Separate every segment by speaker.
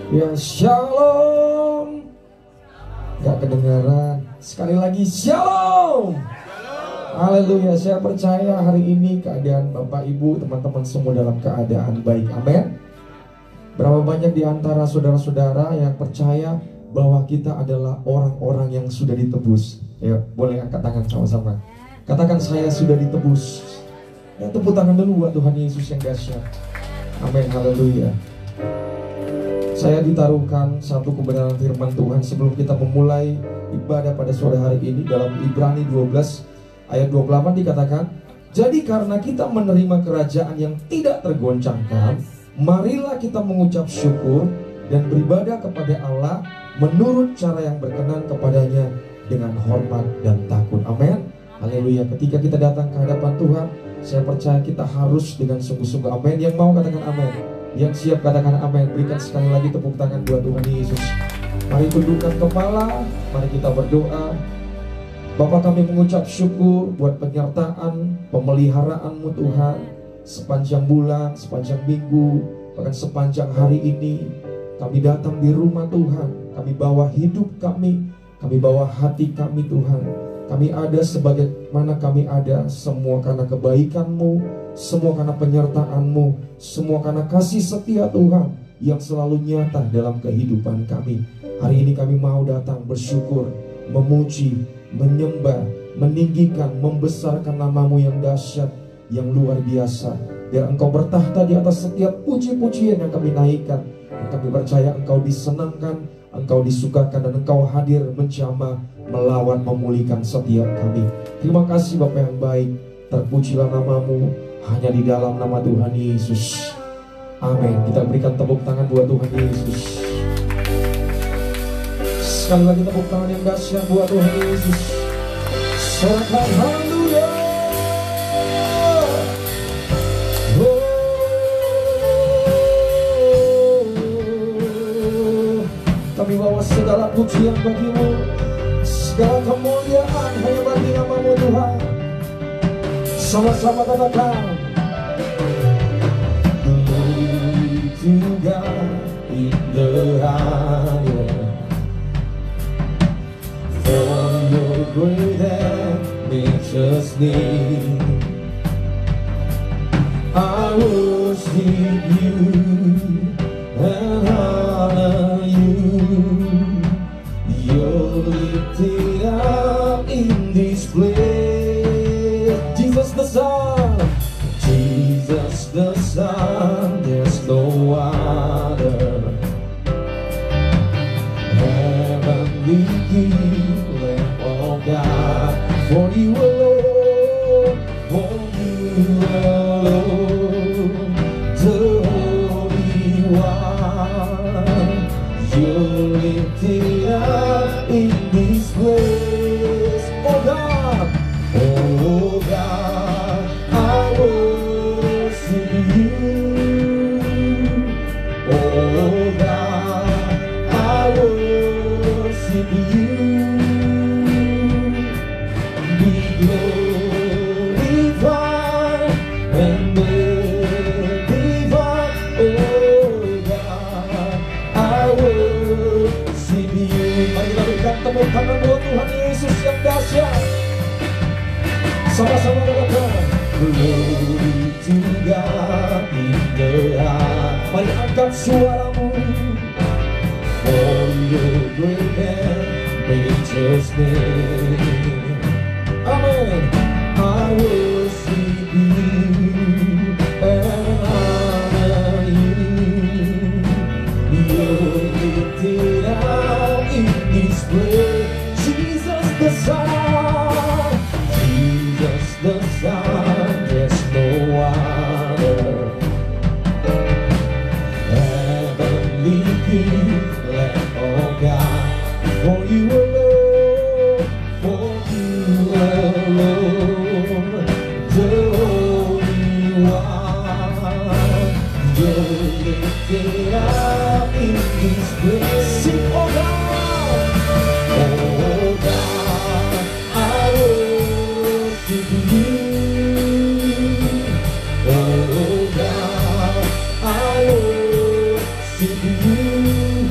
Speaker 1: Ya, shalom. Gak kedengaran. Sekali lagi, shalom. Haleluya. Saya percaya hari ini keadaan Bapak Ibu, teman-teman semua dalam keadaan baik. Amin. Berapa banyak di antara saudara-saudara yang percaya bahwa kita adalah orang-orang yang sudah ditebus? Ya, boleh angkat tangan sama-sama. Katakan, saya sudah ditebus. Ya, tepuk tangan dulu buat Tuhan Yesus yang dahsyat. Amin. Haleluya. Saya ditaruhkan satu kebenaran firman Tuhan sebelum kita memulai ibadah pada sore hari ini. Dalam Ibrani 12 ayat 28 dikatakan, jadi karena kita menerima kerajaan yang tidak tergoncangkan, marilah kita mengucap syukur dan beribadah kepada Allah menurut cara yang berkenan kepadanya dengan hormat dan takut. Amin. Haleluya. Ketika kita datang ke hadapan Tuhan, saya percaya kita harus dengan sungguh-sungguh. Amin. Yang mau katakan amin. Yang siap katakan amin. Berikan sekali lagi tepuk tangan buat Tuhan Yesus. Mari tundukkan kepala, mari kita berdoa. Bapa, kami mengucap syukur buat penyertaan, pemeliharaan-Mu Tuhan, sepanjang bulan, sepanjang minggu, bahkan sepanjang hari ini. Kami datang di rumah Tuhan, kami bawa hidup kami bawa hati kami Tuhan. Kami ada sebagaimana kami ada, semua karena kebaikan-Mu, semua karena penyertaan-Mu, semua karena kasih setia Tuhan yang selalu nyata dalam kehidupan kami. Hari ini kami mau datang bersyukur, memuji, menyembah, meninggikan, membesarkan nama-Mu yang dahsyat, yang luar biasa. Biar Engkau bertahta di atas setiap puji-pujian yang kami naikkan. Kami percaya Engkau disenangkan, Engkau disukakan, dan Engkau hadir menjamah, melawan, memulihkan setiap kami. Terima kasih Bapa yang baik. Terpujilah nama-Mu hanya di dalam nama Tuhan Yesus. Amin. Kita berikan tepuk tangan buat Tuhan Yesus. Sekali lagi tepuk tangan yang dahsyat buat Tuhan Yesus. Sorakan haleluya. Kami bawa segala pujian bagi-Mu, segala kemuliaan hanya bagi nama-Mu Tuhan. Sama-sama katakan, glory to God in the highest, for your great and gracious name. I worship You and honor You. You're lifted up in this place. Jesus the Son, Jesus the Son, there's no other. Heavenly King, Lamb of God, for You alone, for You alone, the Holy One. You're lifted up in this place, oh God, oh God, I worship You, oh God, I worship You. Be glorified and magnified, oh God, I worship You. Mari kita berikan tepuk tangan buat Tuhan Yesus yang dahsyat. Sama-sama katakan, glory to God in the highest. Mari angkat suaramu, for Your great and gracious name. Amen. I worship You and honor You. You're lifted up in this place. Jesus the Son, Jesus the Son, there's no other. Heavenly King, Lamb of God, for You alone, for You alone, the Holy One. You're lifted up in this place. Sing, oh God, oh God, I worship You, oh God, I worship You.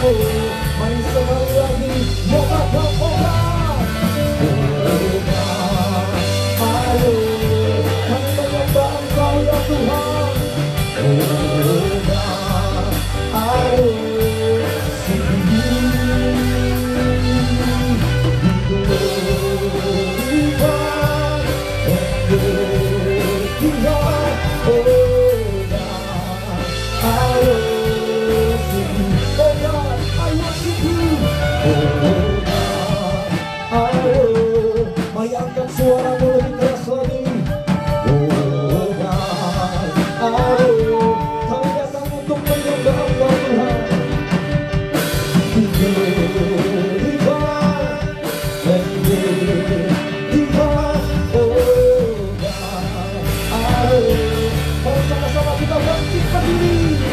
Speaker 1: Mari sekali lagi, moga moga. Ayo, kami menyembah Engkau ya Tuhan. Ayo, angkat suaramu lebih keras lagi. Oh God, ayo, kami datang untuk menyembah Engkau Tuhan. Mari sama-sama kita bangkit berdiri.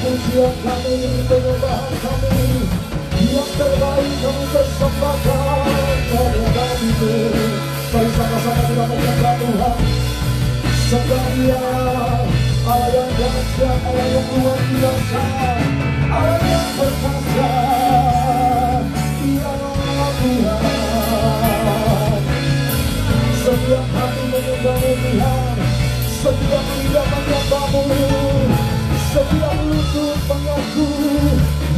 Speaker 1: Pujian kami, penyembahan kami, yang terbaik kami persembahkan kepada Dia. Mari sama-sama kita menyembah Tuhan. Sembah Dia, Allah yang dahsyat, Allah yang luar biasa, Allah yang perkasa. Ya Tuhan, setiap hati menyembah Tuhan, setiap lidah menyembah-Mu, setiap lutut mengaku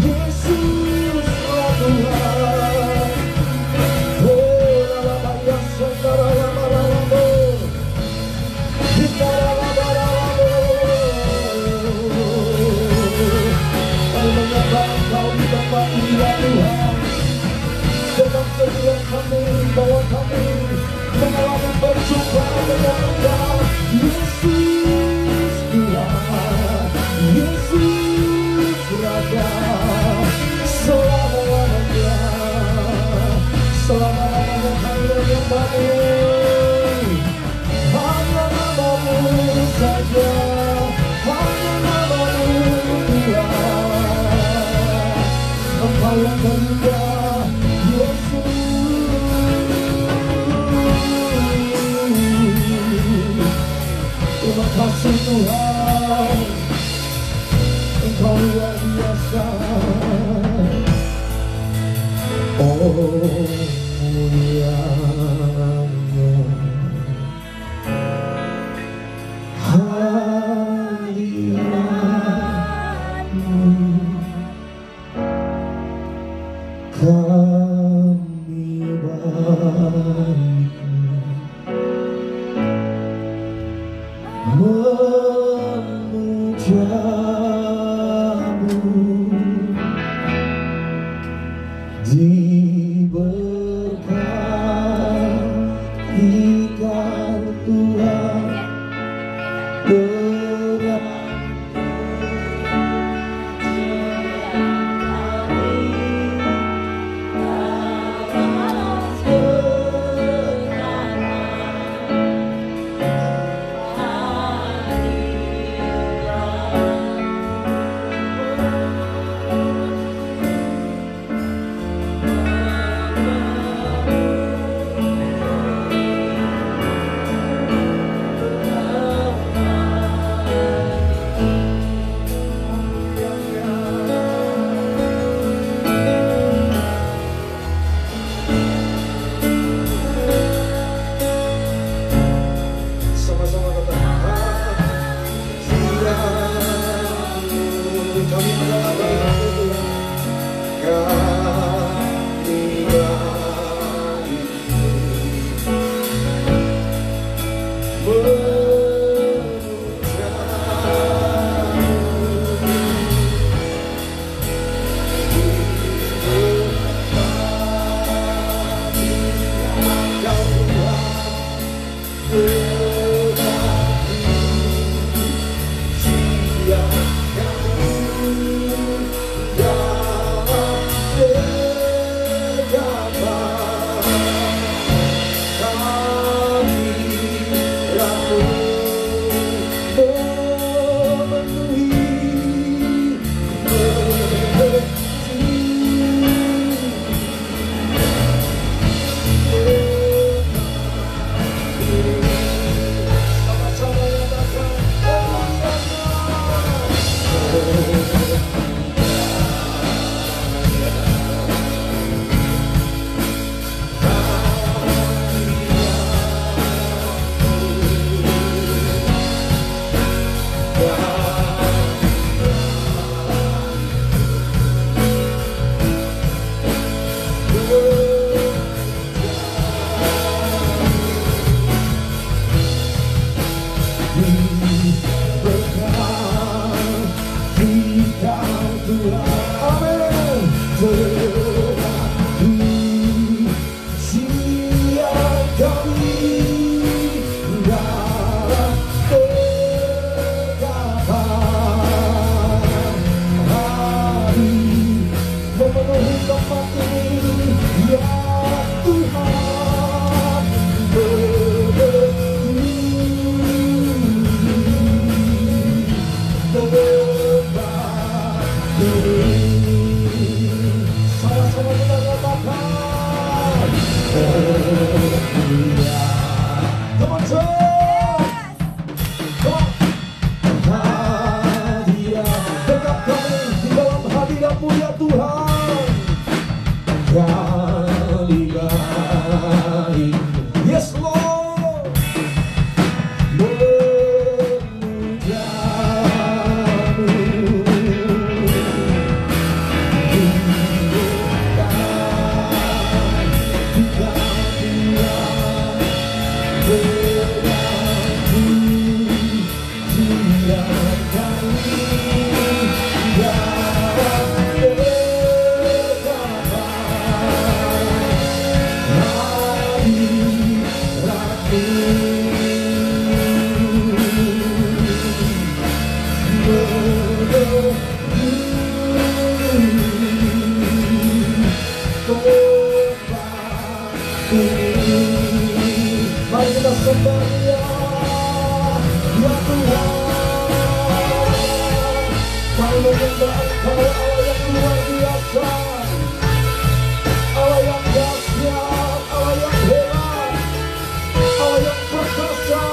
Speaker 1: Yesuslah Tuhan. Oh, lalabaya saudara lama-lama, kita lama-lama. Kami menyembah Engkau di tempat ini ya Tuhan. Dengan setiap kami, bahwa kami mengalami perjumpaan dengan Engkau, Yesus Tuhan, Yesus Raja, selama-lamanya, selama-lamanya kami menyembah-Mu, hanya nama-Mu saja, hanya nama-Mu Tuhan, Engkau yang terindah, Yesus. Terima kasih Tuhan, Engkau luar biasa. Oh mulianya hadirat-Mu, kami balik memuja kami baik. Yes Lord, mari kita sembah Dia, ya Tuhan. Kami menyembah Engkau, Allah yang luar biasa, Allah yang dahsyat, Allah yang hebat, Allah yang perkasa.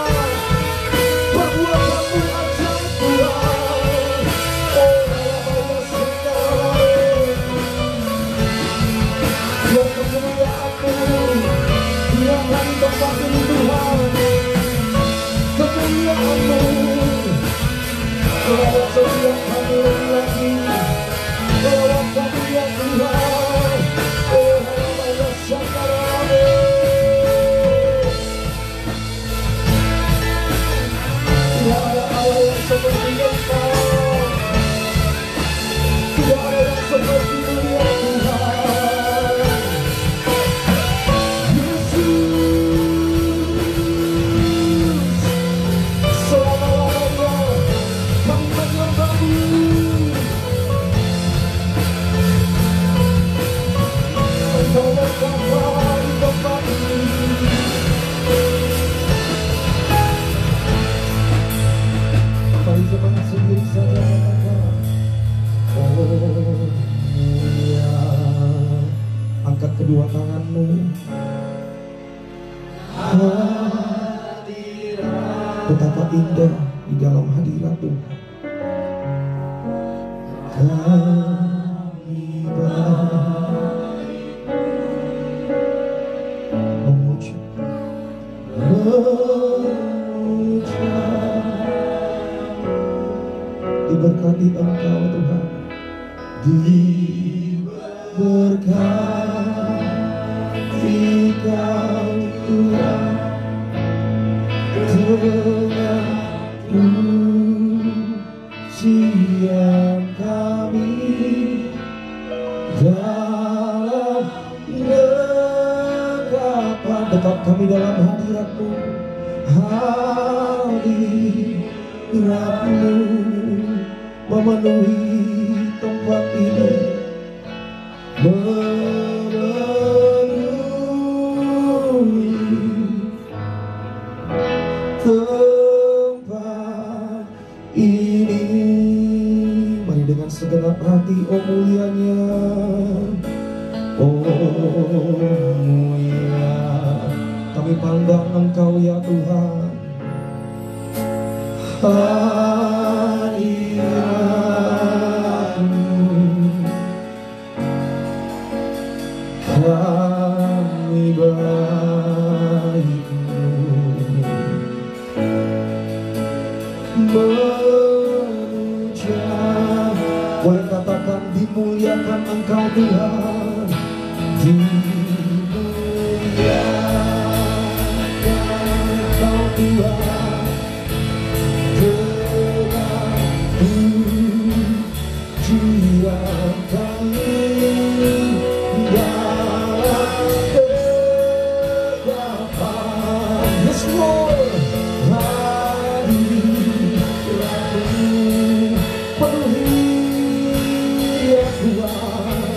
Speaker 1: Perbuatanmu ajaib Tuhan. Oh Rabaya Sendiri, biar kemuliaan-Mu biarlah di tempat ini Tuhan. Kemuliaan-Mu lewat setiap kami lagi, lewat kami ya Tuhan. Oh Rabaya Sendiri, tidak ada Allah yang seperti Engkau, tidak ada yang seperti-Mu ya Tuhan. Yesus, selama-lamanya kami menyembah-Mu. Engkau berkata di tempat ini, mari jemaat sendiri saja katakan, oh ya, angkat kedua tanganmu. Betapa indah di dalam hadirat Tuhan. Kami baik memuji, diberkati Engkau Tuhan, diberkati Kau Tuhan, dengan pujian kami dalam dekapan, tetap kami dalam hadirat-Mu, hadirat-Mu memenuhi tempat ini, memenuhi tempat ini. Mari dengan segenap hati, oh mulianya, oh mulia, kami pandang Engkau ya Tuhan. Hadirat-Mu kami baik memuja. Boleh katakan, dimuliakan Engkau Tuhan, dimuliakan Engkau Tuhan, dengan pujian kami dalam dekapan. Yes Lord, penuhi ya Tuhan,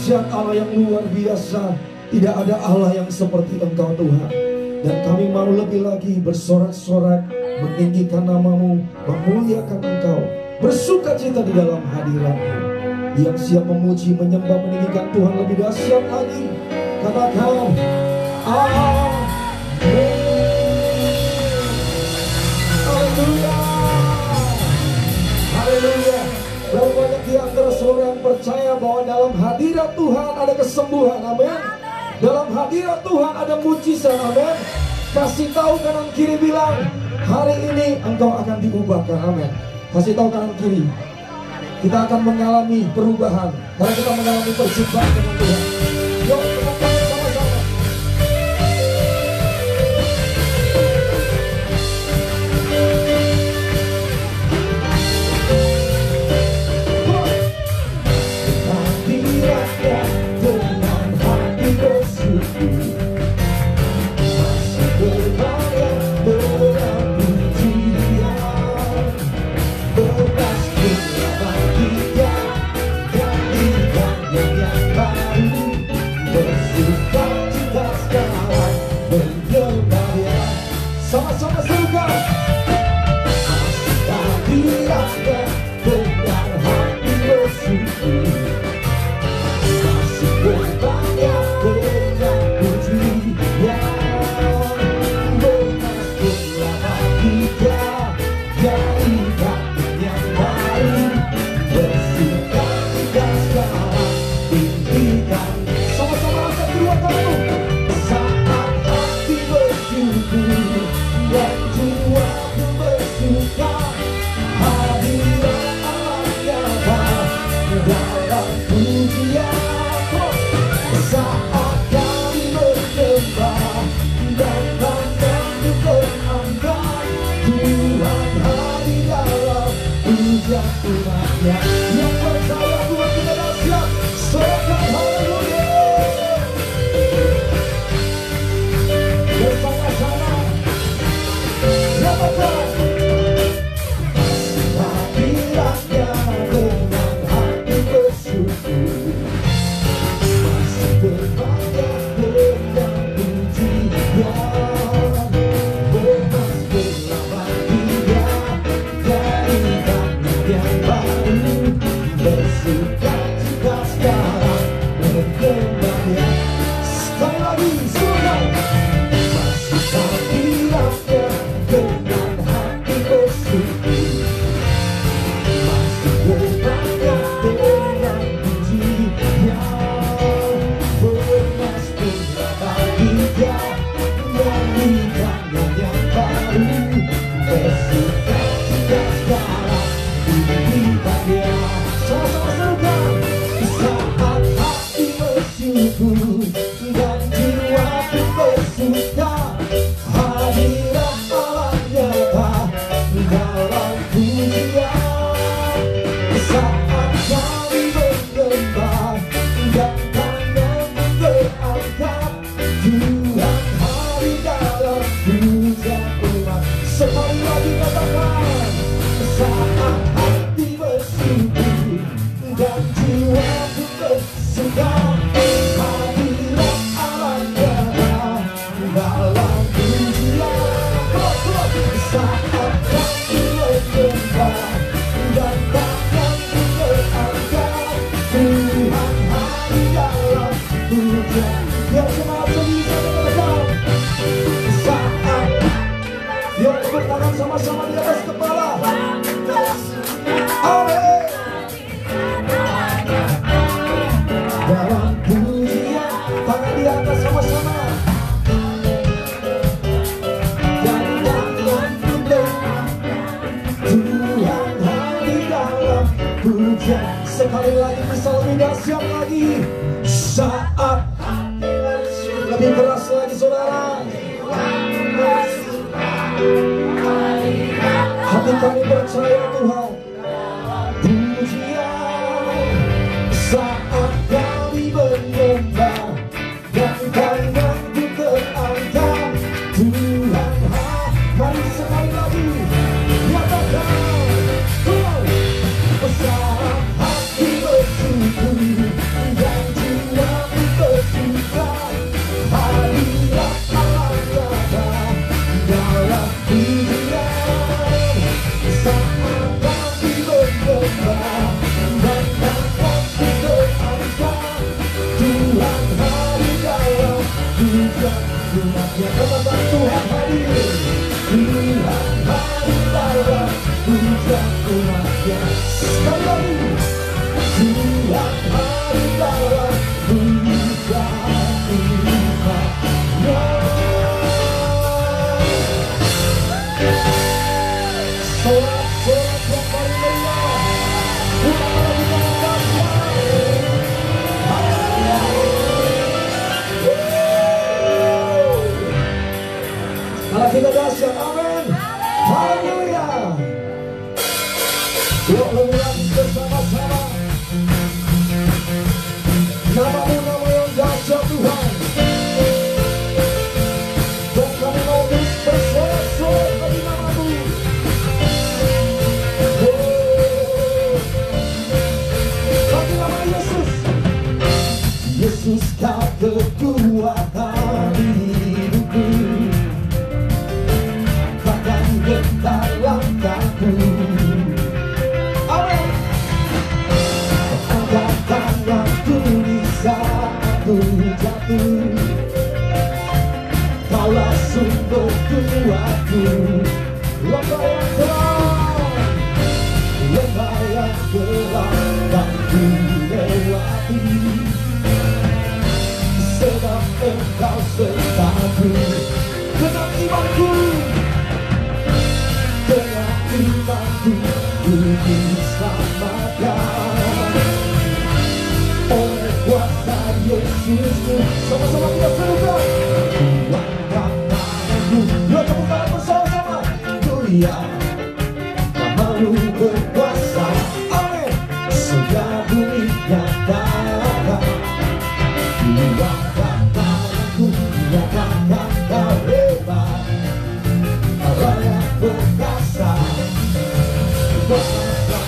Speaker 1: dahsyat, Allah yang luar biasa. Tidak ada Allah yang seperti Engkau Tuhan. Dan kami mau lebih lagi bersorak-sorak, meninggikan nama-Mu, memuliakan Engkau, bersuka cita di dalam hadirat-Mu. Yang siap memuji, menyembah, meninggikan Tuhan lebih dahsyat lagi. Katakan amin. Haleluya. Haleluya. Berapa banyak di antara saudara yang percaya bahwa dalam hadirat Tuhan ada kesembuhan, amin. Dalam hadirat Tuhan ada mujizat, amin. Kasih tahu kanan kiri, bilang hari ini engkau akan diubahkan, amin. Kasih tahu kanan kiri, kita akan mengalami perubahan karena kita mengalami perjumpaan dengan Tuhan. Yuk kita sama-sama. Hadiratnya dengan hati bersyukur, masih berbayar dengan pujian, bekas berlama kita gantikannya yang baru, bersuka cita sekarang menyembah Dia. Sama-sama serukan. Masih hadiratnya dengan hati bersyukur, masih berbayar dengan pujian, bekas berlama kita gantikannya yang baru, bersuka cita sekarang impikan. Sama-sama angkat kedua tanganmu. Saat hati bersyukur dan jiwa bersuka, hadirat Allah nyata dalam pujian. Saat kami menyembah dan tangan berangkat, Tuhan hadir dalam pujian umatnya. Yang percaya Tuhan kita dahsyat, sorakan haleluya. Bersama-sama nyatakan hadiratnya dengan hati bersyukur, masih berbayar dengan pujian, bekas berlama kita gantikannya yang baru, bersuka cita sekarang menyembah Dia. Sekali lagi sudah. Masih hadiratnya dengan hati bersyukur, masih berbayar dengan pujian, bekas berlama kita gantikannya yang baru, bersuka cita sekarang impikan Dia. Sama-sama serukan. Saat hati bersyukur dan jiwa bersuka, hadirat Allah nyata dalam pujian. Saat kami menyembah dan tangan berangkat, Tuhan hadir dalam pujian umat. Sekali lagi katakan. Saat hati bersyukur dan jiwa bersuka, hadirat Allah nyata dalam pujian. Saat kami menyembah dan tangan berangkat, Tuhan hadir dalam pujian. Biar semangat bisa katakan. Saat yuk tepuk tangan sama-sama di atas kepala. Amin. Dalam pujian, tangan di atas sama-sama. Dan tangan berangkat, Tuhan hadir dalam pujian. Sekali lagi bisa lebih dahsyat lagi. Saat lebih keras lagi saudara. Hati kami percaya Tuhan. Pujian saat kami menyembah dan tangan berangkat, Tuhan mari sekali lagi nyatakan. Saat hati bersyukur dan jiwa puja umatnya. Sekali lagi, tiap hari dalam puja umatnya. Sorak-sorak yang paling meriah, pulang lagi dengan Allah kita dahsyat, amin. Haleluya. Yuk lagi bersama-sama. Namamu nama yang dahsyat Tuhan. Dan kami mau terus bersorak-sorak bagi namamu. Bagi nama Yesus. Yesus kau kekuatan hidupku. Getar langkahku, amin. Angkat tanganku di saat aku jatuh, Kaulah sumber kuatku. Lembah yang gelap, lembah yang gelap tak ku lewati, sebab Engkau sertaku. Dengan imanku, dengan imanku ku diselamatkan oleh kuasa Yesus. Sama-sama kita serukan. Kuatkan tanganku, yuk tepuk tangan bersama-sama. Tuhan namamu berkuasa, amin. Surga bumi nyatakan. Kuatkan tanganku, nyatakan kau hebat. Allah yang berkuasa, berkuasa.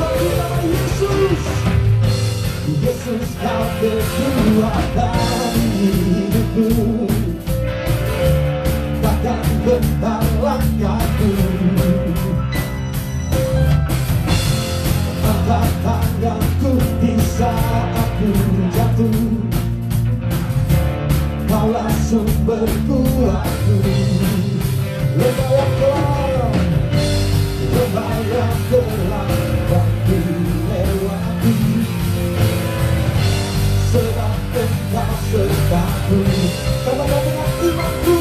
Speaker 1: Bagi nama Yesus, Yesus kau kekuatan hidupku, takkan gentar langkahku. Angkat tanganku di saat aku jatuh, Kaulah sumber kuatku. Lembah yang gelap, lembah yang gelap tak ku lewati, sebab Engkau sertaku. Katakan dengan imanku,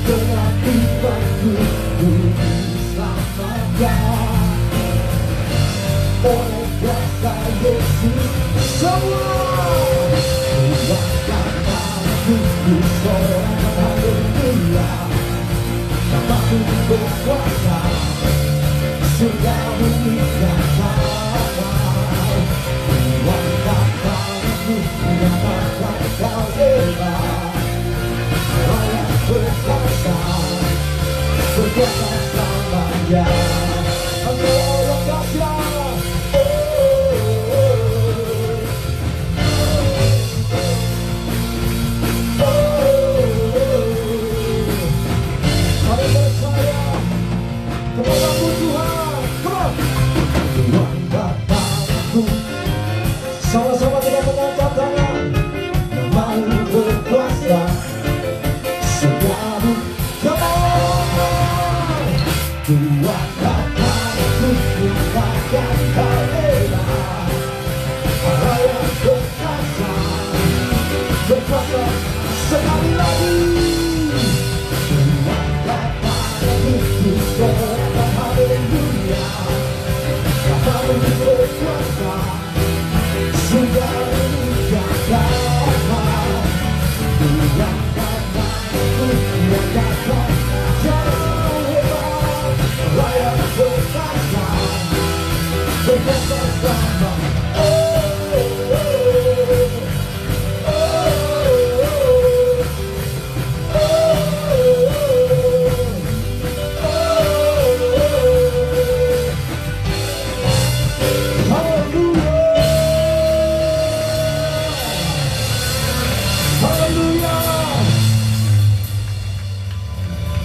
Speaker 1: dengan imanku ku diselamatkan oleh kuasa Yesus. Semua kuatkan tanganku, ku sorak haleluya. Namamu berkuasa, surga bumi nyatakan. Kuatkan tanganku, nyatakan kau hebat. Allah yang berkuasa, berkuasa selamanya. Allah yang dahsyat. Kami percaya kepadamu Tuhan. Come on. Kuatkan tanganku, sama-sama kita mengangkat tangan. Namamu berkuasa, surgamu. Come on. Kuatkan tanganku, nyatakan kau hebat. Allah yang berkuasa, berkuasa. Sekali lagi. Kuatkan tanganku, ku sorak haleluya. Namamu berkuasa, surga bumi nyatakan. Kuatkan tanganku, nyatakan kau hebat. Allah yang berkuasa, berkuasa sama.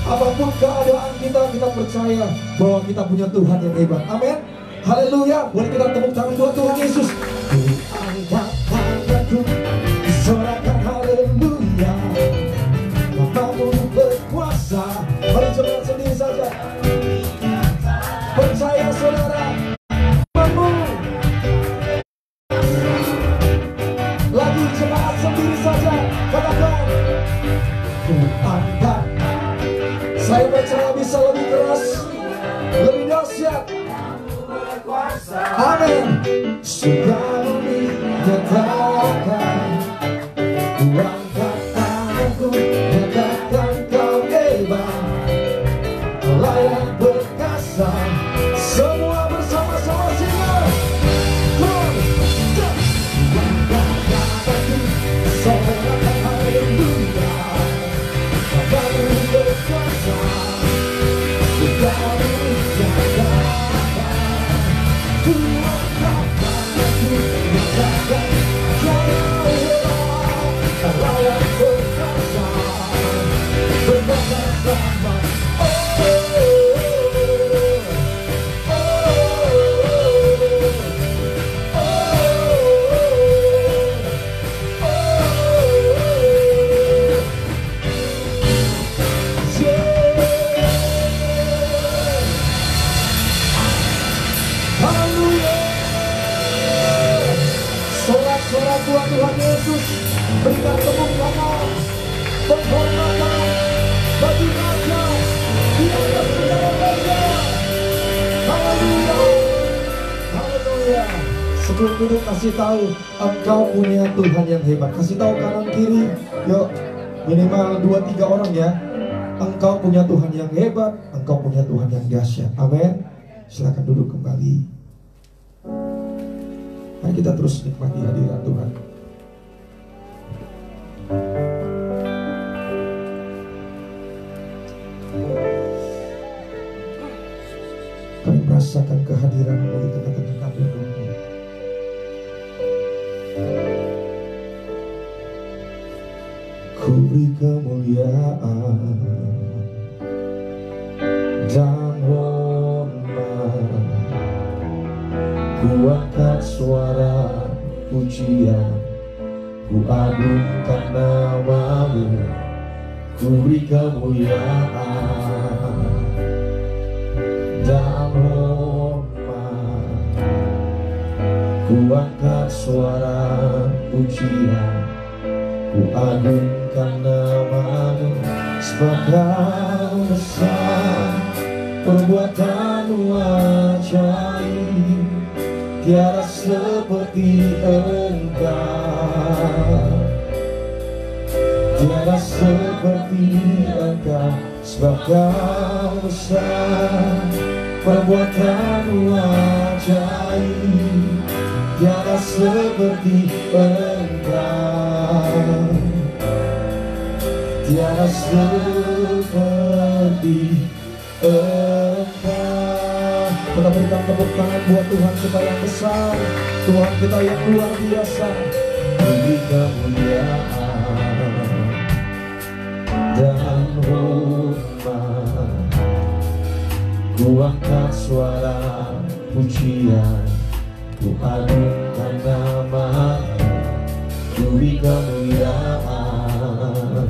Speaker 1: Apapun keadaan kita percaya bahwa kita punya Tuhan yang hebat. Amin. Haleluya. Boleh kita tepuk tangan buat Tuhan Yesus. ku angkat. Saya percaya bisa lebih keras, lebih dahsyat. Amin. Sudah dinyatakan, ku angkat tanganku, nyatakan kau hebat, layak perkasa. Semua bersama-sama singkat. Ku angkat tanganku, sorakan haleluya, Bapakku berkuasa. Sudah dinyatakan, ku angkat tanganku, nyatakan kau hebat, layak perkasa. Bersama-sama. Sorak-sorak Tuhan Yesus, berikan tepuk tangan, penghormatan bagi Raja di atas segala raja. Haleluya, haleluya. Sebelum duduk kasih tahu, engkau punya Tuhan yang hebat. Kasih tahu kanan kiri, yuk minimal 2-3 orang ya. Engkau punya Tuhan yang hebat, engkau punya Tuhan yang dahsyat. Amin. Silakan duduk kembali. Mari kita terus nikmati hadirat Tuhan. Kami merasakan kehadiran-Mu di tengah-tengah kami dulu. Ku beri kemuliaan dan hormat, ku angkat suara pujian, ku agungkan nama-Mu, ku beri kemuliaan dan hormat, ku angkat suara pujian, ku agungkan nama-Mu. Sebab Kau besar, perbuatan-Mu ajaib, tiada seperti Engkau, tiada seperti Engkau. Sebab Kau besar, perbuatan-Mu ajaib, tiada seperti Engkau, tiada seperti Engkau. Kita berikan tepuk tangan buat Tuhan kita yang besar, Tuhan kita yang luar biasa. Beri kemuliaan dan hormat, ku angkat suara pujian, ku agungkan nama-Mu, ku beri kemuliaan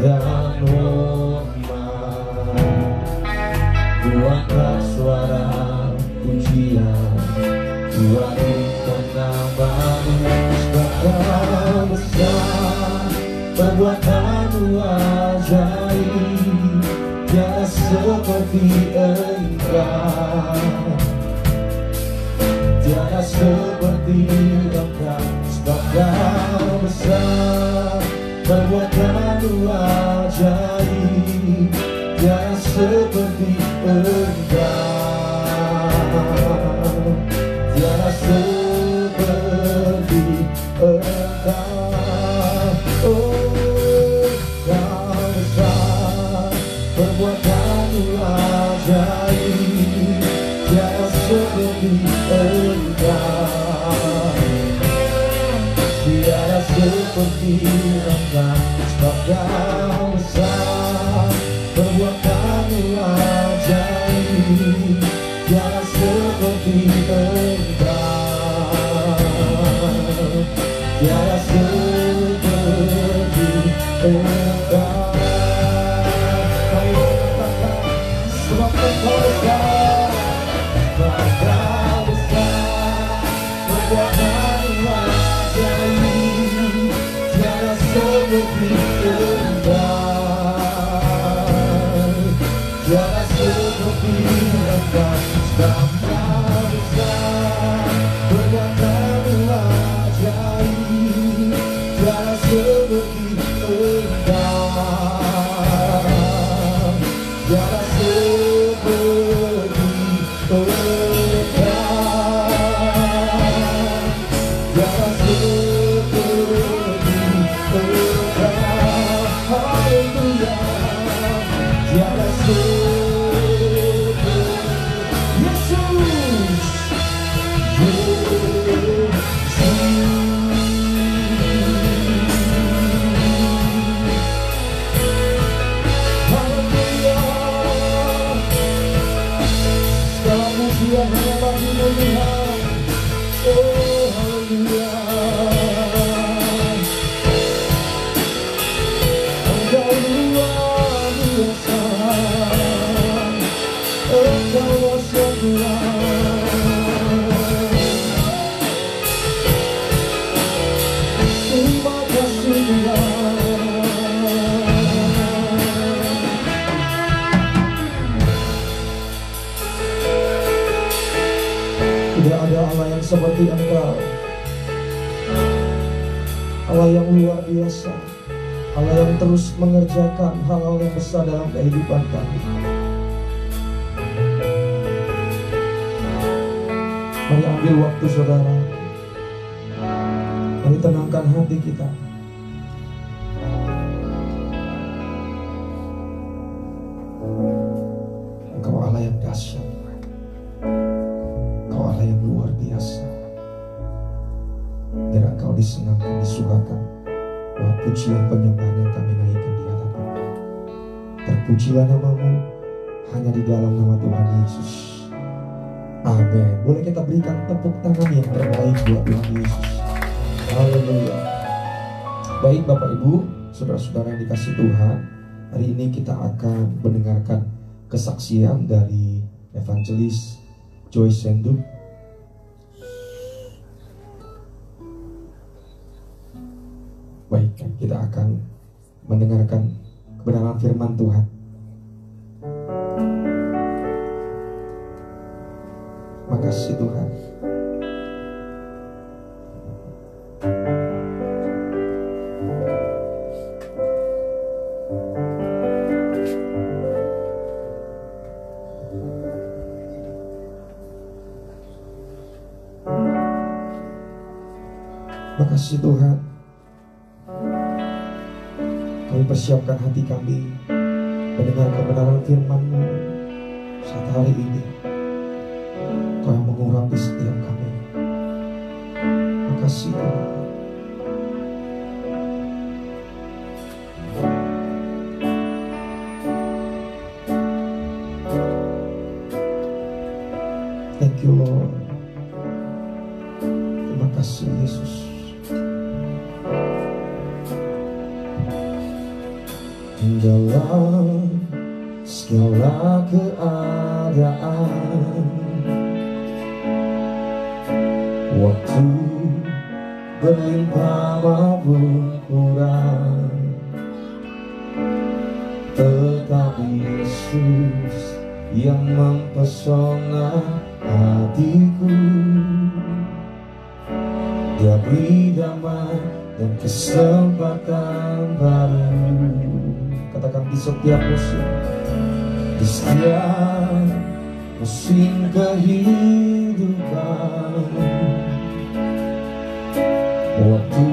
Speaker 1: dan hormat, ku angkat suara pujian, ku agungkan nama-Mu. Sebab Kau besar, perbuatan-Mu ajaib, tiada seperti Engkau, tiada seperti Engkau. Sebab Kau besar, perbuatan-Mu ajaib, tiada seperti Engkau, tiada seperti Engkau. Oh, Kau besar, perbuatan-Mu ajaib, tiada seperti Engkau, tiada seperti Engkau. Sebab Kau besar, perbuatan-Mu ajaib, tiada seperti Engkau, tiada seperti Engkau. Kami mengatakan, sebab Engkau besar, sebab Kau besar, perbuatan-Mu ajaib, tiada seperti Engkau. tiada seperti Engkau. Haleluya, tiada seperti Yesus. Haleluya, segala pujian hanya bagi-Mu Tuhan. Oh haleluya, Engkau luar biasa, Engkau semua. Terima kasih Tuhan. Tidak ada Allah yang seperti Engkau, Allah yang luar biasa, Allah yang terus mengerjakan hal-hal yang besar dalam kehidupan kami. Mari ambil waktu saudara, mari tenangkan hati kita. Engkau Allah yang dahsyat, Engkau Allah yang luar biasa. Biar Engkau disenangkan, disukakan bahwa pujian penyembahan yang kami naikkan di hadapan. Terpujilah nama-Mu hanya di dalam nama Tuhan Yesus. Amin. Boleh kita berikan tepuk tangan yang terbaik buat Tuhan Yesus. Haleluya. Baik Bapak Ibu, saudara-saudara yang dikasih Tuhan, hari ini kita akan mendengarkan kesaksian dari Evangelis Joyce Sendu. Baik, kita akan mendengarkan kebenaran firman Tuhan. Makasih Tuhan. Makasih Tuhan. Kami persiapkan hati kami mendengar kebenaran firman-Mu saat hari ini. Kau yang mengurapi setiap kami. Makasih Tuhan. Thank you Lord. Terima kasih Yesus. Dalam segala keadaan, waktu berlimpah maupun kurang, tetap Yesus yang mempesona hatiku. Dia beri damai dan kesempatan baru. Katakan di setiap musim, di setiap musim kehidupan, waktu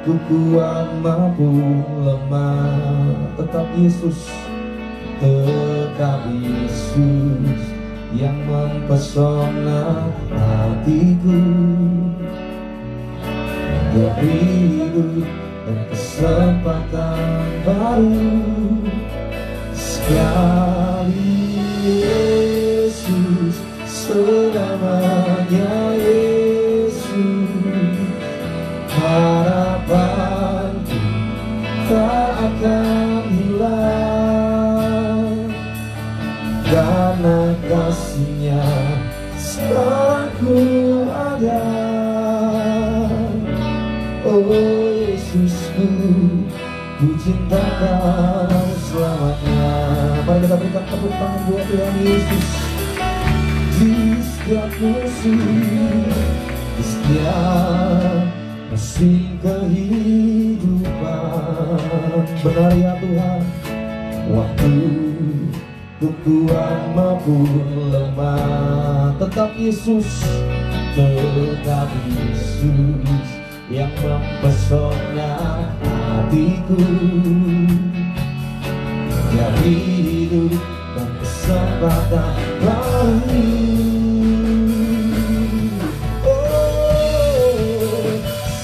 Speaker 1: ku kuat maupun lemah, tetap Yesus yang mempesona hatiku. Dia hidup dan kesempatan baru sekali. Yesus selamanya, Yesus harapanku tak akan hilang, karena kasih-Nya sekarang ku ada. Oh Yesusku, ku cinta Kau selamanya. Mari kita berikan tepuk tangan buat Tuhan Yesus. Di setiap musim, di setiap musim kehidupan, benar ya Tuhan, waktu ku kuat maupun lemah, tetap Yesus tetap Yesus yang mempesona hatiku. Dari hidup dan kesempatan baru,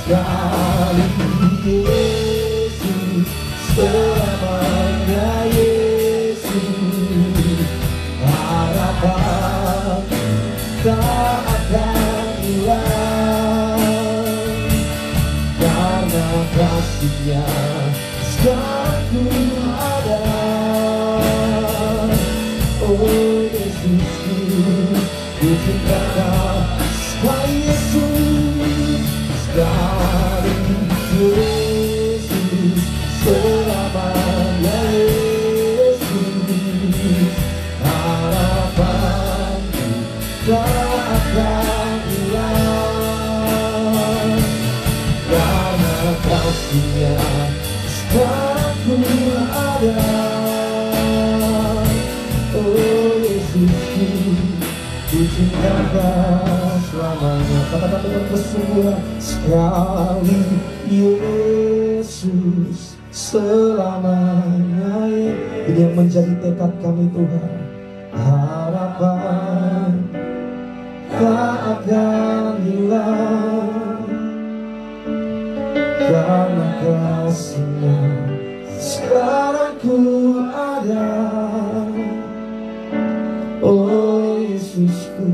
Speaker 1: sekali Yesus, selamanya Yesus. Harapan tak akan hilang, karena kasih-Nya sekarang ku ada. Oh Yesusku, ku cinta Kau sekali Yesus, sekali Yesus, selamanya Yesus. Harapanku tak akan hilang, karena kasih-Nya sekarang ku ada. Oh Yesusku, ku cinta Kau selamanya. Katakan dengan kesungguhan, sekali Yesus, selamanya. Ini yang menjadi tekad kami Tuhan. Harapan tak akan hilang, karena kasih-Nya sekarang ku ada. Oh Yesusku,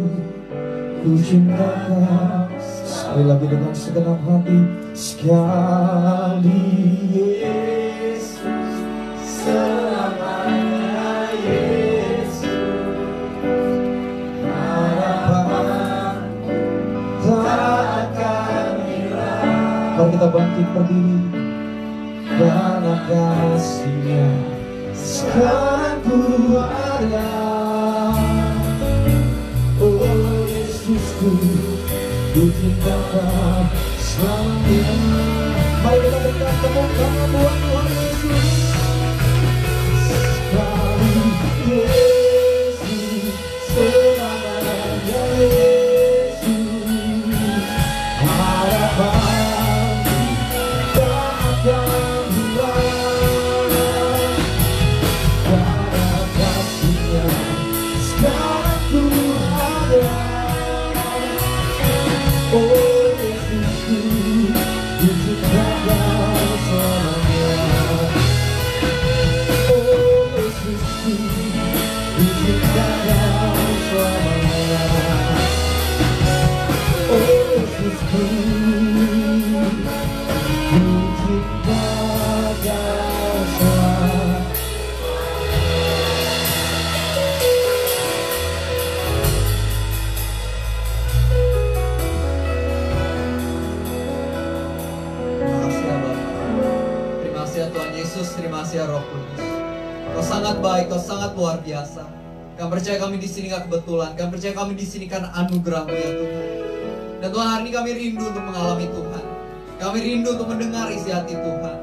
Speaker 1: ku cinta Kau. Sekali lagi dengan segenap hati, sekali Yesus, selamanya Yesus. Harapan tak akan hilang. Kalau kita bangkit berdiri, karena kasih-Nya sekarang ku ada. Oh Yesusku, ku cinta Kau selamanya. Mari kita dekat, tepuk tangan buat Tuhan Yesus. Sekali Yesus, selamanya Yesus. Harapanku tak akan hilang, karena kasih-Nya sekarang ku ada. Oh Yesusku, ku cinta Kau selamanya. Oh Yesusku, ku cinta Kau selamanya. Oh Yesusku, ku cinta Kau selamanya.
Speaker 2: Terima kasih ya Tuhan Yesus, terima kasih ya Roh Kudus. Kau sangat baik, Kau sangat luar biasa. Kami percaya kami di sini gak kebetulan, kami percaya kami di sini karena anugerah-Mu ya Tuhan. Dan Tuhan, hari ini kami rindu untuk mengalami Tuhan. Kami rindu untuk mendengar isi hati Tuhan.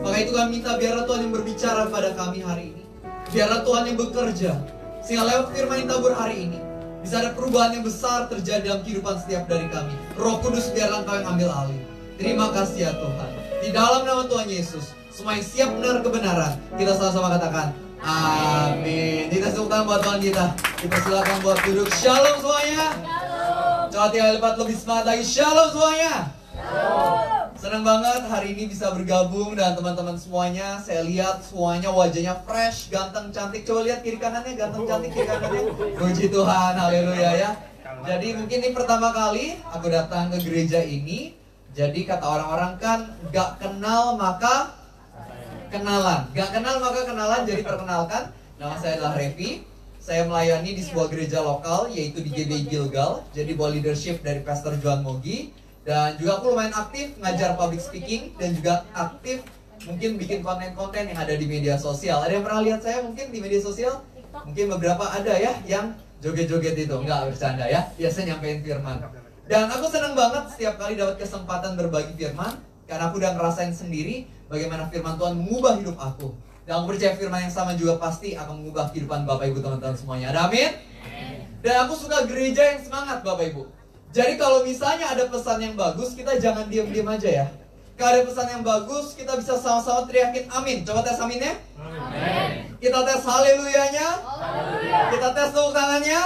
Speaker 2: Maka itu kami minta biarlah Tuhan yang berbicara pada kami hari ini. Biarlah Tuhan yang bekerja, sehingga lewat firman yang tabur hari ini bisa ada perubahan yang besar terjadi dalam kehidupan setiap dari kami. Roh Kudus, biarlah Engkau yang ambil alih. Terima kasih ya Tuhan. Di dalam nama Tuhan Yesus, semua yang siap benar kebenaran, kita sama-sama katakan amin. Kita tepuk tangan buat Tuhan kita. Kita silakan buat duduk. Shalom semuanya. Coba 3 kali lipat lebih semangat lagi. Shalom semuanya. Senang banget hari ini bisa bergabung dengan teman-teman semuanya. Saya lihat semuanya wajahnya fresh, ganteng, cantik. Coba lihat kiri kanannya, ganteng, cantik kiri kanannya. Puji Tuhan, haleluya ya. Jadi mungkin ini pertama kali aku datang ke gereja ini. Jadi kata orang-orang kan, gak kenal maka kenalan. Gak kenal maka kenalan, jadi perkenalkan. Nama saya adalah Revi. Saya melayani di sebuah gereja lokal, yaitu di GBI Gilgal. Jadi bawa leadership dari Pastor Johan Mogi. Dan juga aku lumayan aktif ngajar public speaking. Dan juga aktif mungkin bikin konten-konten yang ada di media sosial. Ada yang pernah lihat saya mungkin di media sosial? Mungkin beberapa ada ya yang joget-joget itu. Enggak, bercanda ya. Biasanya nyampein firman. Dan aku senang banget setiap kali dapat kesempatan berbagi firman. Karena aku udah ngerasain sendiri bagaimana firman Tuhan mengubah hidup aku. Dan aku percaya firman yang sama juga pasti akan mengubah kehidupan Bapak Ibu teman-teman semuanya. Ada amin? Dan aku suka gereja yang semangat Bapak Ibu. Jadi kalau misalnya ada pesan yang bagus, kita jangan diam-diam aja ya. Kalau ada pesan yang bagus, kita bisa sama-sama teriakin amin. Coba tes aminnya. Amin. Kita tes haleluyanya. Haleluya. Kita tes tepuk tangannya.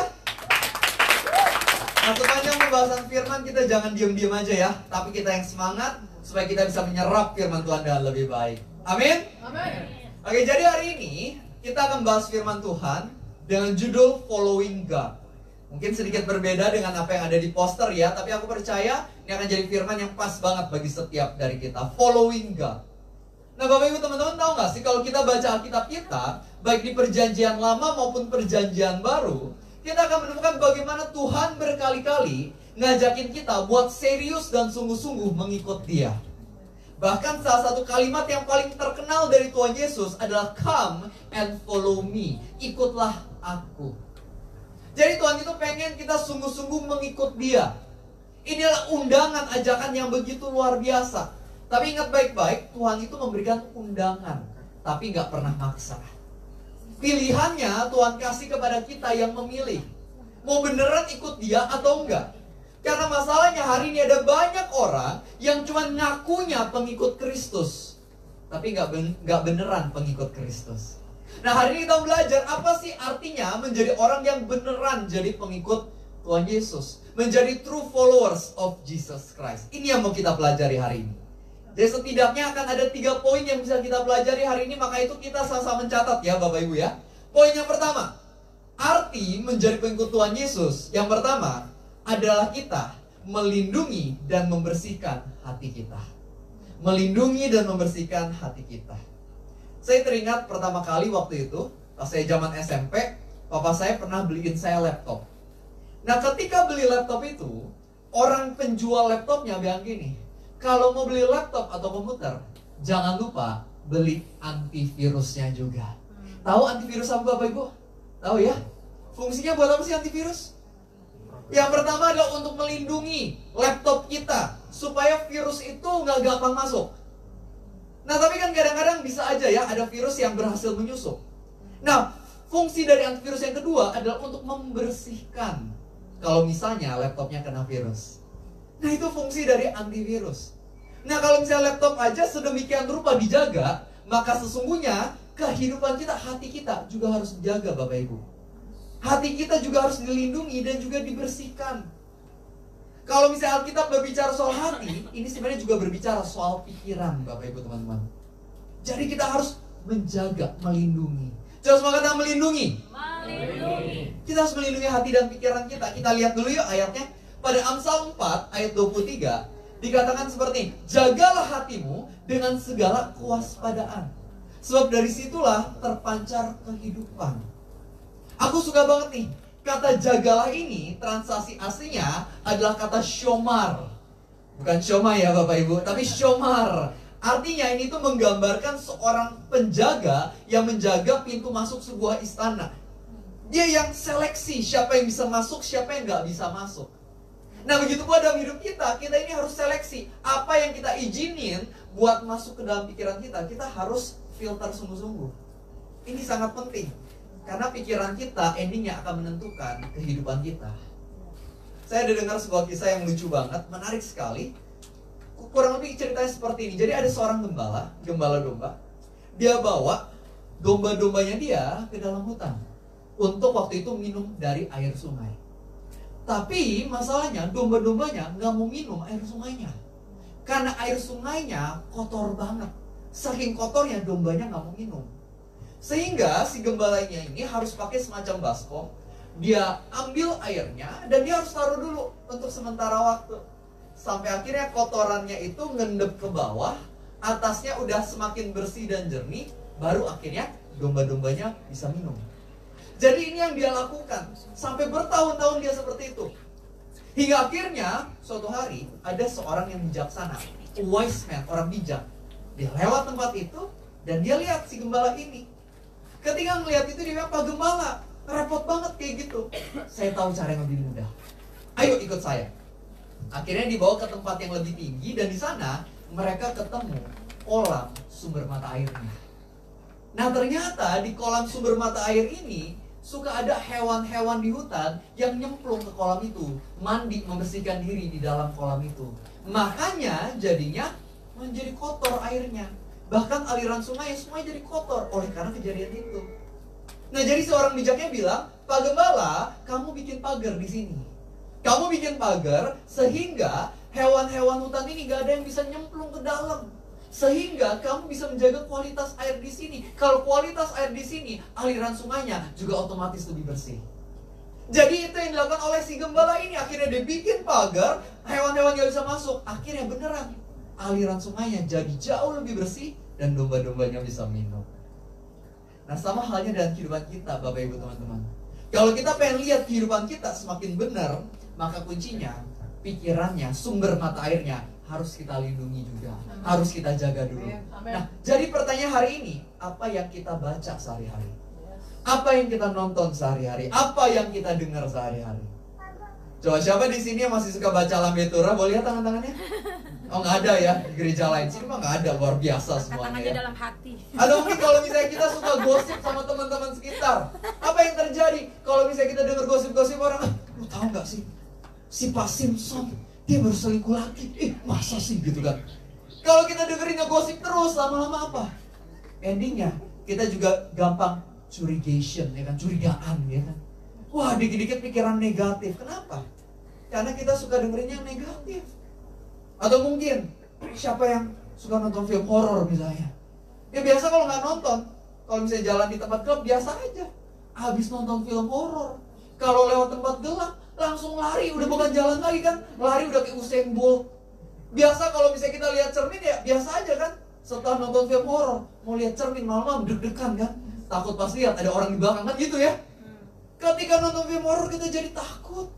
Speaker 2: Nah, sepanjang pembahasan firman, kita jangan diam-diam aja ya. Tapi kita yang semangat, supaya kita bisa menyerap firman Tuhan dengan lebih baik. Amin. Amin. Oke, jadi hari ini kita akan bahas firman Tuhan dengan judul Following God. Mungkin sedikit berbeda dengan apa yang ada di poster ya, tapi aku percaya ini akan jadi firman yang pas banget bagi setiap dari kita. Following God. Nah, Bapak Ibu teman-teman, tahu nggak sih kalau kita baca Alkitab kita, baik di perjanjian lama maupun perjanjian baru, kita akan menemukan bagaimana Tuhan berkali-kali ngajakin kita buat serius dan sungguh-sungguh mengikut Dia. Bahkan salah satu kalimat yang paling terkenal dari Tuhan Yesus adalah "Come and follow me." Ikutlah aku. Jadi Tuhan itu pengen kita sungguh-sungguh mengikut Dia. Inilah undangan, ajakan yang begitu luar biasa. Tapi ingat baik-baik, Tuhan itu memberikan undangan, tapi nggak pernah maksa. Pilihannya Tuhan kasih kepada kita yang memilih. Mau beneran ikut Dia atau enggak? Karena masalahnya hari ini ada banyak orang yang cuma ngakunya pengikut Kristus, tapi nggak beneran pengikut Kristus. Nah, hari ini kita belajar apa sih artinya menjadi orang yang beneran jadi pengikut Tuhan Yesus, menjadi true followers of Jesus Christ. Ini yang mau kita pelajari hari ini. Jadi setidaknya akan ada 3 poin yang bisa kita pelajari hari ini, maka itu kita sama-sama mencatat ya Bapak Ibu ya. Poin yang pertama, arti menjadi pengikut Tuhan Yesus. Yang pertama adalah kita melindungi dan membersihkan hati kita. Melindungi dan membersihkan hati kita. Saya teringat pertama kali waktu itu, pas saya zaman SMP, papa saya pernah beliin saya laptop. Nah, ketika beli laptop itu, orang penjual laptopnya bilang gini, kalau mau beli laptop atau komputer, jangan lupa beli antivirusnya juga. Tahu antivirus apa Bapak Ibu? Tahu ya? Fungsinya buat apa sih antivirus? Yang pertama adalah untuk melindungi laptop kita, supaya virus itu nggak gampang masuk. Nah, tapi kan kadang-kadang bisa aja ya ada virus yang berhasil menyusup. Nah, fungsi dari antivirus yang kedua adalah untuk membersihkan kalau misalnya laptopnya kena virus. Nah, itu fungsi dari antivirus. Nah, kalau misalnya laptop aja sedemikian rupa dijaga, maka sesungguhnya kehidupan kita, hati kita juga harus dijaga Bapak Ibu. Hati kita juga harus dilindungi dan juga dibersihkan. Kalau misalnya Alkitab berbicara soal hati, ini sebenarnya juga berbicara soal pikiran Bapak Ibu teman-teman. Jadi kita harus menjaga, melindungi. Coba semua kata melindungi. Melindungi. Kita harus melindungi hati dan pikiran kita. Kita lihat dulu yuk ayatnya. Pada Amsal 4 ayat 23 dikatakan seperti ini, jagalah hatimu dengan segala kewaspadaan, sebab dari situlah terpancar kehidupan. Aku suka banget nih, kata jagalah ini translasi aslinya adalah kata syomar. Bukan syoma ya Bapak Ibu, tapi syomar. Artinya ini tuh menggambarkan seorang penjaga yang menjaga pintu masuk sebuah istana. Dia yang seleksi siapa yang bisa masuk, siapa yang nggak bisa masuk. Nah, begitu pula dalam hidup kita ini harus seleksi. Apa yang kita izinin buat masuk ke dalam pikiran kita, kita harus filter sungguh-sungguh. Ini sangat penting. Karena pikiran kita endingnya akan menentukan kehidupan kita. Saya ada dengar sebuah kisah yang lucu banget, menarik sekali. Kurang lebih ceritanya seperti ini. Jadi ada seorang gembala domba. Dia bawa domba-dombanya dia ke dalam hutan untuk waktu itu minum dari air sungai. Tapi masalahnya domba-dombanya nggak mau minum air sungainya. Karena air sungainya kotor banget. Saking kotornya dombanya nggak mau minum. Sehingga si gembalanya ini harus pakai semacam baskom. Dia ambil airnya dan dia harus taruh dulu untuk sementara waktu. Sampai akhirnya kotorannya itu ngendep ke bawah. Atasnya udah semakin bersih dan jernih. Baru akhirnya domba-dombanya bisa minum. Jadi ini yang dia lakukan. Sampai bertahun-tahun dia seperti itu. Hingga akhirnya suatu hari ada seorang yang bijaksana, wise man, orang bijak. Dia lewat tempat itu dan dia lihat si gembala ini. Ketika ngelihat itu dia bilang, Pak Gembala, repot banget kayak gitu. Saya tahu cara yang lebih mudah. Ayo ikut saya. Akhirnya dibawa ke tempat yang lebih tinggi dan di sana mereka ketemu kolam sumber mata airnya. Nah, ternyata di kolam sumber mata air ini suka ada hewan-hewan di hutan yang nyemplung ke kolam itu, mandi, membersihkan diri di dalam kolam itu. Makanya jadinya menjadi kotor airnya. Bahkan aliran sungai semuanya jadi kotor oleh karena kejadian itu. Nah, jadi seorang bijaknya bilang, Pak Gembala, kamu bikin pagar di sini. Kamu bikin pagar sehingga hewan-hewan hutan ini gak ada yang bisa nyemplung ke dalam. Sehingga kamu bisa menjaga kualitas air di sini. Kalau kualitas air di sini, aliran sungainya juga otomatis lebih bersih. Jadi itu yang dilakukan oleh si gembala ini. Akhirnya dia bikin pagar, hewan-hewan gak bisa masuk. Akhirnya beneran, aliran sungainya jadi jauh lebih bersih dan domba-dombanya bisa minum. Nah, sama halnya dengan kehidupan kita, Bapak Ibu teman-teman. Kalau kita pengen lihat kehidupan kita semakin benar, maka kuncinya, pikirannya, sumber mata airnya harus kita lindungi juga. Harus kita jaga dulu. Nah, jadi pertanyaan hari ini, apa yang kita baca sehari-hari? Apa yang kita nonton sehari-hari? Apa yang kita dengar sehari-hari? Coba siapa di sini yang masih suka baca Lambe Tura? Boleh lihat tangan-tangannya? Oh, nggak ada ya, di gereja lain sini mah nggak ada, luar biasa semuanya ya.
Speaker 3: Dalam hati.
Speaker 2: Atau mungkin kalau misalnya kita suka gosip sama teman-teman sekitar, apa yang terjadi kalau misalnya kita dengar gosip-gosip orang? Lu tahu nggak sih, si Pak Simpson dia baru selingkuh lagi? Masa sih gitu kan? Kalau kita dengerinnya gosip terus, lama-lama apa? Endingnya kita juga gampang curigation, ya kan, curigaan, ya kan. Wah, dikit-dikit pikiran negatif. Kenapa? Karena kita suka dengerinnya yang negatif. Atau mungkin siapa yang suka nonton film horor misalnya? Ya biasa kalau nggak nonton, kalau misalnya jalan di tempat gelap biasa aja. Habis nonton film horor, kalau lewat tempat gelap langsung lari, udah bukan jalan lagi kan? Lari udah kayak Usain Bolt. Biasa kalau misalnya kita lihat cermin ya biasa aja kan? Setelah nonton film horor, mau lihat cermin malam-malam deg-degan kan? Takut pas lihat ada orang di belakang kan gitu ya? Ketika nonton film horor kita jadi takut.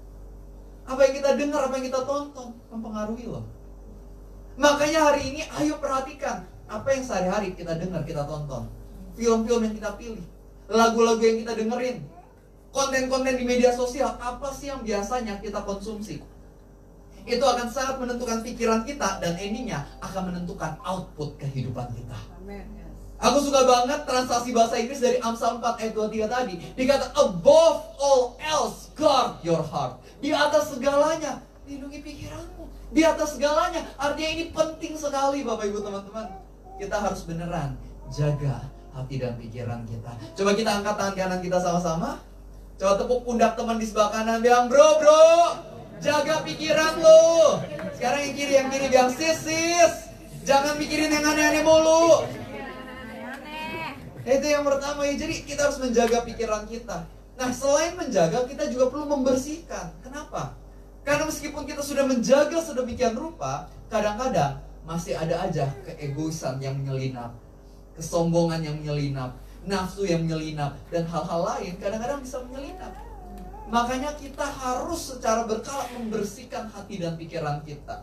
Speaker 2: Apa yang kita dengar, apa yang kita tonton mempengaruhi loh. Makanya hari ini ayo perhatikan apa yang sehari-hari kita dengar, kita tonton. Film-film yang kita pilih, lagu-lagu yang kita dengerin, konten-konten di media sosial, apa sih yang biasanya kita konsumsi. Itu akan sangat menentukan pikiran kita dan endingnya akan menentukan output kehidupan kita. Aku suka banget translasi bahasa Inggris dari Amsal 4 ayat 23 tadi. Dikata above all else guard your heart. Di atas segalanya lindungi pikiranmu. Di atas segalanya, artinya ini penting sekali Bapak Ibu teman-teman. Kita harus beneran jaga hati dan pikiran kita. Coba kita angkat tangan kanan kita sama-sama. Coba tepuk pundak teman di sebelah kanan, bilang bro, jaga pikiran lo. Sekarang yang kiri bilang sis, jangan mikirin yang aneh-aneh mulu. Itu yang pertama ya, jadi kita harus menjaga pikiran kita. Nah, selain menjaga, kita juga perlu membersihkan. Kenapa? Karena meskipun kita sudah menjaga sedemikian rupa, kadang-kadang masih ada aja keegoisan yang menyelinap, kesombongan yang menyelinap, nafsu yang menyelinap, dan hal-hal lain kadang-kadang bisa menyelinap. Makanya kita harus secara berkala membersihkan hati dan pikiran kita.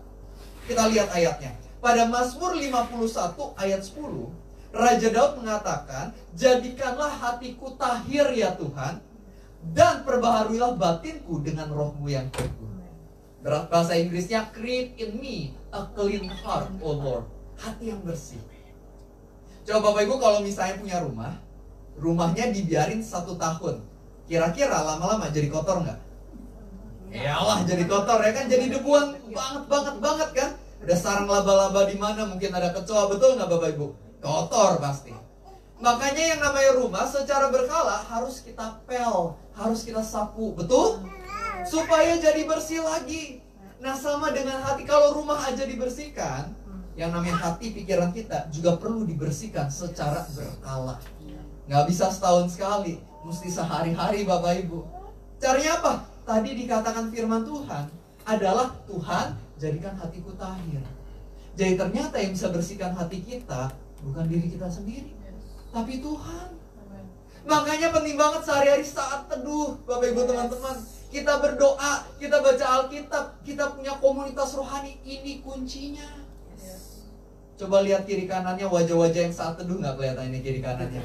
Speaker 2: Kita lihat ayatnya. Pada Mazmur 51 ayat 10, Raja Daud mengatakan, jadikanlah hatiku tahir ya Tuhan, dan perbaharuilah batinku dengan rohmu yang teguh. Bahasa Inggrisnya, create in me a clean heart, O Lord. Hati yang bersih. Coba Bapak Ibu kalau misalnya punya rumah, rumahnya dibiarin 1 tahun, kira-kira lama-lama jadi kotor nggak? Iyalah jadi kotor ya kan, jadi debuan banget kan. Ada sarang laba-laba di mana, mungkin ada kecoa, betul nggak Bapak Ibu? Kotor pasti. Makanya yang namanya rumah secara berkala harus kita pel, harus kita sapu, betul? Supaya jadi bersih lagi. Nah sama dengan hati, kalau rumah aja dibersihkan, yang namanya hati, pikiran kita juga perlu dibersihkan secara berkala. Nggak bisa setahun sekali, mesti sehari-hari Bapak Ibu. Caranya apa? Tadi dikatakan firman Tuhan adalah Tuhan jadikan hatiku tahir. Jadi ternyata yang bisa bersihkan hati kita bukan diri kita sendiri, tapi Tuhan. Makanya penting banget sehari-hari saat teduh Bapak Ibu teman-teman, kita berdoa, kita baca Alkitab, kita punya komunitas rohani, ini kuncinya. Coba lihat kiri kanannya, wajah-wajah yang saat teduh nggak kelihatan ini kiri kanannya.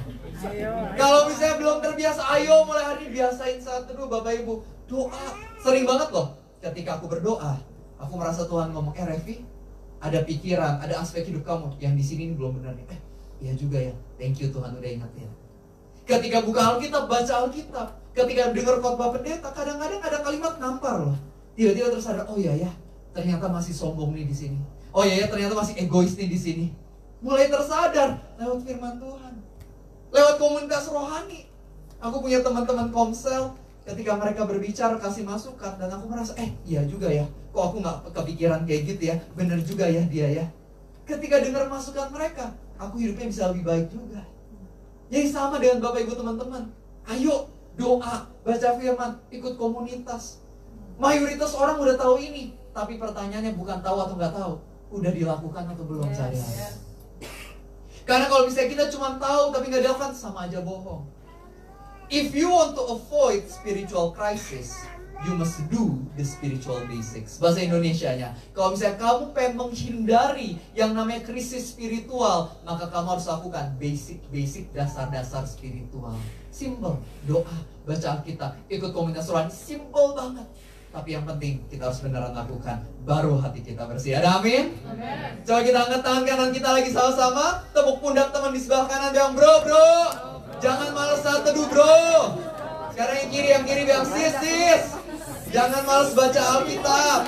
Speaker 2: Kalau misalnya belum terbiasa, ayo mulai hari ini biasain saat teduh Bapak Ibu. Doa, sering banget loh ketika aku berdoa, aku merasa Tuhan ngomong, Revi, ada pikiran, ada aspek hidup kamu yang di sini belum benar nih. Iya juga ya, thank you Tuhan udah ingetin. Ketika buka Alkitab, baca Alkitab, Ketika dengar khotbah pendeta, kadang-kadang ada kalimat nampar loh. Tiba-tiba terus sadar, oh iya ya, ternyata masih sombong nih di sini. Oh iya ya, ternyata masih egois nih di sini. Mulai tersadar lewat firman Tuhan, lewat komunitas rohani. Aku punya teman-teman komsel, ketika mereka berbicara kasih masukan, dan aku merasa, iya juga ya, kok aku nggak kepikiran kayak gitu ya, bener juga ya dia ya. Ketika dengar masukan mereka, aku hidupnya bisa lebih baik juga. Jadi sama dengan Bapak Ibu teman-teman, ayo doa, baca firman, ikut komunitas. Mayoritas orang udah tahu ini, tapi pertanyaannya bukan tahu atau nggak tahu, udah dilakukan atau belum sehari-hari. Karena kalau misalnya kita cuma tahu tapi nggak dilakukan, sama aja bohong. If you want to avoid spiritual crisis, you must do the spiritual basics. Bahasa Indonesianya, kalau misalnya kamu pengen menghindari yang namanya krisis spiritual, maka kamu harus lakukan basic dasar-dasar spiritual. Simple, doa, baca Alkitab, ikut komunitas rohani, simple banget. Tapi yang penting kita harus beneran lakukan, baru hati kita bersih. Ada amin? Amin. Coba kita angkat tangan kanan kita lagi sama-sama, tepuk pundak teman di sebelah kanan, bilang bro. Jangan malas saat teduh bro. Sekarang yang kiri bilang sis. Jangan malas baca Alkitab.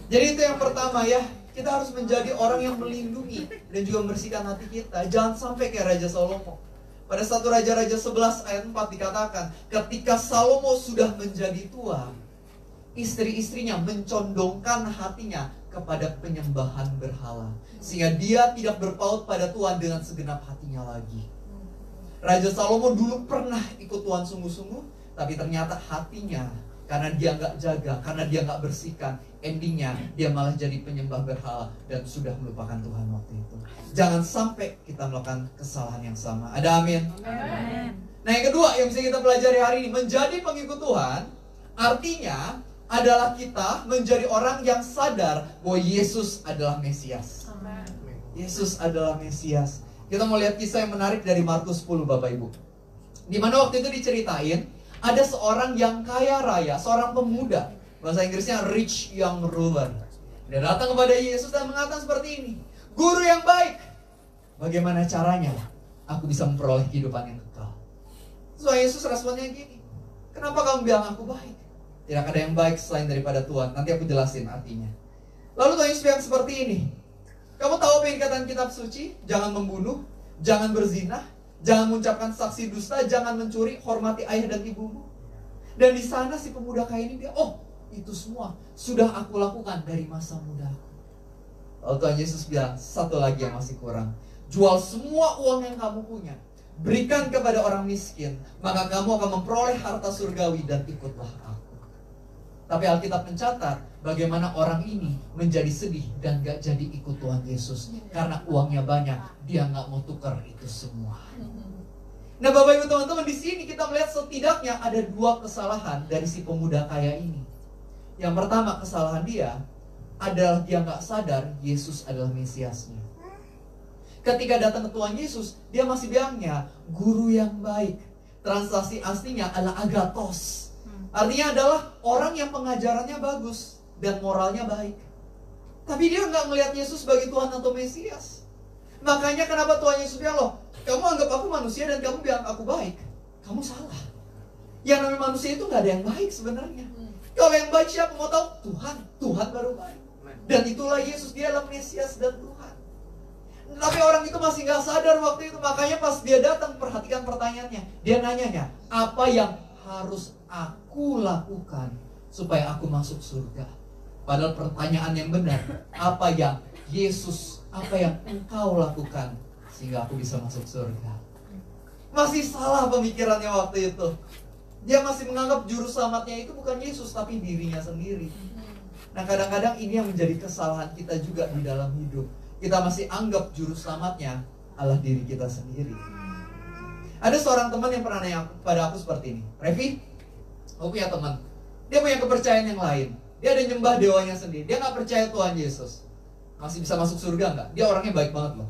Speaker 2: Jadi itu yang pertama ya. Kita harus menjadi orang yang melindungi dan juga membersihkan hati kita. Jangan sampai kayak Raja Salomo. Pada 1 Raja-Raja 11 ayat 4 dikatakan, ketika Salomo sudah menjadi tua, istri-istrinya mencondongkan hatinya kepada penyembahan berhala, sehingga dia tidak berpaut pada Tuhan dengan segenap hatinya lagi. Raja Salomo dulu pernah ikut Tuhan sungguh-sungguh, tapi ternyata hatinya, karena dia nggak jaga, karena dia nggak bersihkan, endingnya dia malah jadi penyembah berhala dan sudah melupakan Tuhan waktu itu. Jangan sampai kita melakukan kesalahan yang sama. Ada amin? Amin. Nah yang kedua yang bisa kita pelajari hari ini, menjadi pengikut Tuhan artinya adalah kita menjadi orang yang sadar bahwa Yesus adalah Mesias. Amen. Yesus adalah Mesias. Kita mau lihat kisah yang menarik dari Markus 10 Bapak Ibu. Di mana waktu itu diceritain ada seorang yang kaya raya, seorang pemuda, bahasa Inggrisnya rich young ruler. Dia datang kepada Yesus dan mengatakan seperti ini, guru yang baik, bagaimana caranya aku bisa memperoleh kehidupan yang kekal? So Yesus responnya gini, kenapa kamu bilang aku baik? Tidak ada yang baik selain daripada Tuhan. Nanti aku jelasin artinya. Lalu Tuhan Yesus bilang seperti ini, kamu tahu apa yang dikatakan kitab suci? Jangan membunuh, jangan berzina, jangan mengucapkan saksi dusta, jangan mencuri, hormati ayah dan ibumu. Dan di sana si pemuda kaya ini bilang, oh itu semua sudah aku lakukan dari masa mudaku. Lalu Tuhan Yesus bilang, satu lagi yang masih kurang. Jual semua uang yang kamu punya, berikan kepada orang miskin, maka kamu akan memperoleh harta surgawi dan ikutlah aku. Tapi Alkitab mencatat bagaimana orang ini menjadi sedih dan gak jadi ikut Tuhan Yesus. Karena uangnya banyak, dia gak mau tukar itu semua. Nah Bapak Ibu teman-teman, di sini kita melihat setidaknya ada dua kesalahan dari si pemuda kaya ini. Yang pertama, kesalahan dia adalah dia gak sadar Yesus adalah Mesiasnya. Ketika datang ke Tuhan Yesus, dia masih bilangnya guru yang baik. Translasi aslinya adalah agathos. Artinya adalah orang yang pengajarannya bagus dan moralnya baik. Tapi dia nggak melihat Yesus sebagai Tuhan atau Mesias. Makanya kenapa Tuhan Yesus bilang, loh, kamu anggap aku manusia dan kamu bilang aku baik. Kamu salah. Yang namanya manusia itu nggak ada yang baik sebenarnya. Kalau yang baik siapa mau tahu? Tuhan. Tuhan baru baik. Dan itulah Yesus, dia adalah Mesias dan Tuhan. Tapi orang itu masih nggak sadar waktu itu. Makanya pas dia datang, perhatikan pertanyaannya. Dia nanyanya, apa yang harus aku lakukan supaya aku masuk surga? Padahal pertanyaan yang benar, apa yang Yesus, apa yang engkau lakukan sehingga aku bisa masuk surga? Masih salah pemikirannya waktu itu. Dia masih menganggap juru selamatnya itu bukan Yesus, tapi dirinya sendiri. Nah kadang-kadang ini yang menjadi kesalahan kita juga di dalam hidup. Kita masih anggap juru selamatnya adalah diri kita sendiri. Ada seorang teman yang pernah nanya pada aku seperti ini, Revi, aku punya teman, dia punya kepercayaan yang lain. Dia ada nyembah dewanya sendiri. Dia gak percaya Tuhan Yesus. Masih bisa masuk surga gak? Dia orangnya baik banget loh.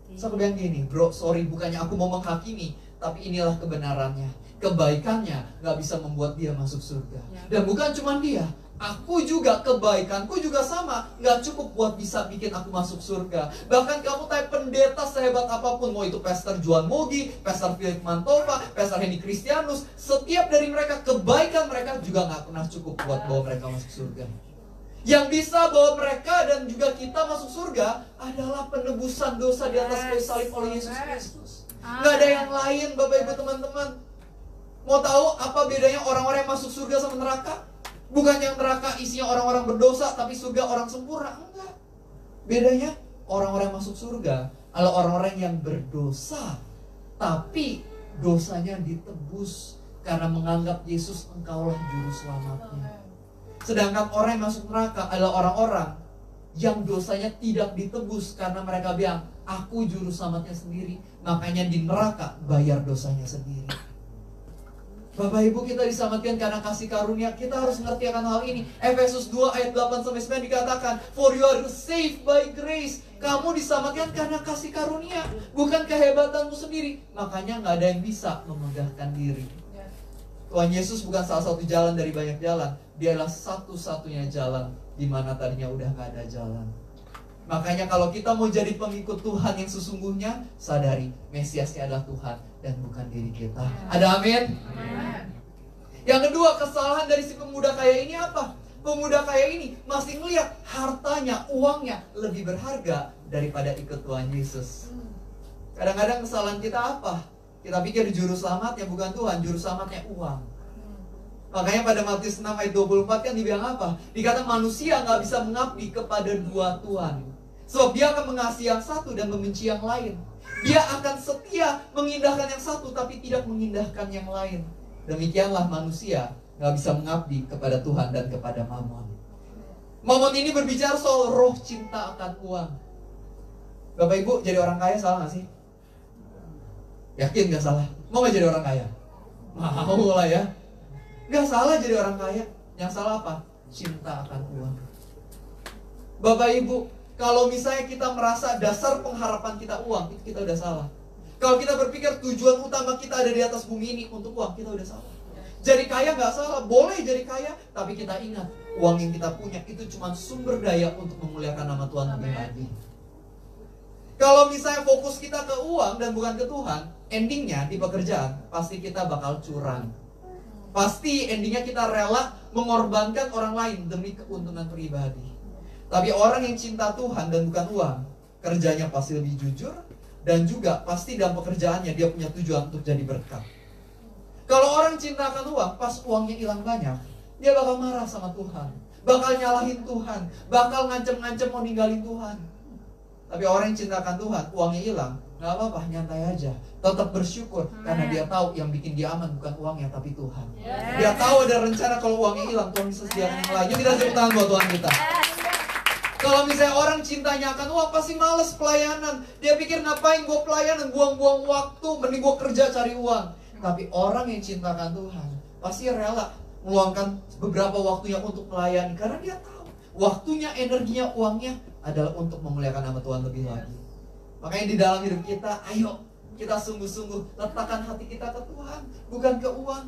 Speaker 2: Terus aku bilang gini, bro, sorry, bukannya aku mau menghakimi, tapi inilah kebenarannya. Kebaikannya gak bisa membuat dia masuk surga. Dan bukan cuma dia, Aku juga, kebaikanku juga sama, nggak cukup buat bisa bikin aku masuk surga. Bahkan kamu tanya pendeta sehebat apapun, mau itu Pastor Juan Mogi, Pastor Philip Mantova, Pastor Hendy Christianus, setiap dari mereka, kebaikan mereka juga nggak pernah cukup buat bawa mereka masuk surga. Yang bisa bawa mereka dan juga kita masuk surga adalah penebusan dosa di atas kayu salib oleh Yesus Kristus. Nggak ada yang lain, Bapak Ibu teman-teman. Mau tahu apa bedanya orang-orang yang masuk surga sama neraka? Bukan yang neraka isinya orang-orang berdosa, tapi surga orang sempurna. Enggak. Bedanya orang-orang yang masuk surga adalah orang-orang yang berdosa, tapi dosanya ditebus karena menganggap Yesus engkaulah juru selamatnya. Sedangkan orang yang masuk neraka adalah orang-orang yang dosanya tidak ditebus karena mereka bilang, aku juru selamatnya sendiri. Makanya di neraka bayar dosanya sendiri. Bapak Ibu, kita diselamatkan karena kasih karunia. Kita harus ngerti akan hal ini. Efesus 2 ayat 8-9 dikatakan, for you are saved by grace. Kamu diselamatkan karena kasih karunia, bukan kehebatanmu sendiri. Makanya nggak ada yang bisa memegahkan diri. Tuhan Yesus bukan salah satu jalan dari banyak jalan. Dia adalah satu-satunya jalan di mana tadinya udah nggak ada jalan. Makanya kalau kita mau jadi pengikut Tuhan yang sesungguhnya, sadari Mesiasnya adalah Tuhan dan bukan diri kita. Ada amin? Yang kedua, kesalahan dari si pemuda kaya ini apa? Pemuda kaya ini masih melihat hartanya, uangnya lebih berharga daripada ikut Tuhan Yesus. Kadang-kadang kesalahan kita apa? Kita pikir juru selamatnya bukan Tuhan, juru selamatnya uang. Makanya pada Matius 6 ayat 24 kan dibilang apa? Dikatakan manusia nggak bisa mengabdi kepada dua Tuhan. Sebab dia akan mengasihi yang satu dan membenci yang lain. Dia akan setia mengindahkan yang satu tapi tidak mengindahkan yang lain. Demikianlah manusia nggak bisa mengabdi kepada Tuhan dan kepada Mamon. Mamon ini berbicara soal roh cinta akan uang. Bapak Ibu, jadi orang kaya salah nggak sih? Yakin nggak salah? Mau nggak jadi orang kaya? Mau lah ya. Nggak salah jadi orang kaya. Yang salah apa? Cinta akan uang. Bapak Ibu, kalau misalnya kita merasa dasar pengharapan kita uang, itu kita udah salah. Kalau kita berpikir tujuan utama kita ada di atas bumi ini untuk uang, kita udah salah. Jadi kaya nggak salah, boleh jadi kaya, tapi kita ingat uang yang kita punya itu cuma sumber daya untuk memuliakan nama Tuhan lebih lagi. Kalau misalnya fokus kita ke uang dan bukan ke Tuhan, endingnya di pekerjaan pasti kita bakal curang. Pasti endingnya kita rela mengorbankan orang lain demi keuntungan pribadi. Tapi orang yang cinta Tuhan dan bukan uang, kerjanya pasti lebih jujur, dan juga pasti dalam pekerjaannya dia punya tujuan untuk jadi berkat. Kalau orang cinta akan uang, pas uangnya hilang banyak, dia bakal marah sama Tuhan, bakal nyalahin Tuhan, bakal ngancem-ngancem mau ninggalin Tuhan. Tapi orang yang cinta akan Tuhan, uangnya hilang, gak apa-apa, nyantai aja, tetap bersyukur karena dia tahu yang bikin dia aman bukan uangnya tapi Tuhan. Dia tahu ada rencana kalau uangnya hilang, Tuhan bisa sediakan yang lain. Yuk kita tepuk tangan buat Tuhan kita. Kalau misalnya orang cintanya akan uang, pasti males pelayanan. Dia pikir ngapain gue pelayanan, buang-buang waktu, mending gue kerja cari uang. Tapi orang yang cinta akan Tuhan pasti rela meluangkan beberapa waktunya untuk melayani, karena dia tahu waktunya, energinya, uangnya adalah untuk memuliakan nama Tuhan lebih lagi. Makanya di dalam hidup kita, ayo kita sungguh-sungguh letakkan hati kita ke Tuhan, bukan ke uang.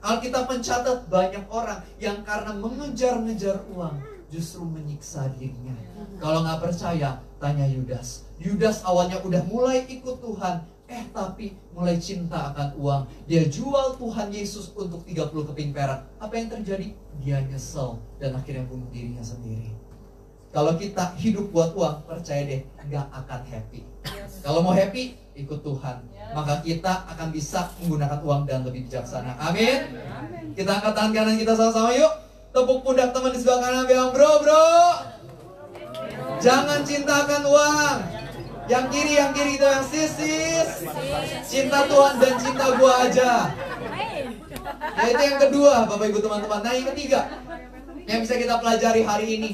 Speaker 2: Alkitab mencatat banyak orang yang karena mengejar-ngejar uang justru menyiksa dirinya. Kalau nggak percaya, tanya Yudas. Yudas awalnya udah mulai ikut Tuhan, tapi mulai cinta akan uang. Dia jual Tuhan Yesus untuk 30 keping perak. Apa yang terjadi? Dia nyesel dan akhirnya bunuh dirinya sendiri. Kalau kita hidup buat uang, percaya deh, nggak akan happy. Kalau mau happy, ikut Tuhan. Maka kita akan bisa menggunakan uang dan lebih bijaksana. Amin. Kita angkat tangan kanan kita sama-sama yuk. Tepuk pundak teman di sebelah kanan, bilang bro, jangan cintakan uang. Yang kiri itu yang sis. Cinta Tuhan dan cinta gua aja. Nah itu yang kedua Bapak Ibu teman-teman. Nah yang ketiga yang bisa kita pelajari hari ini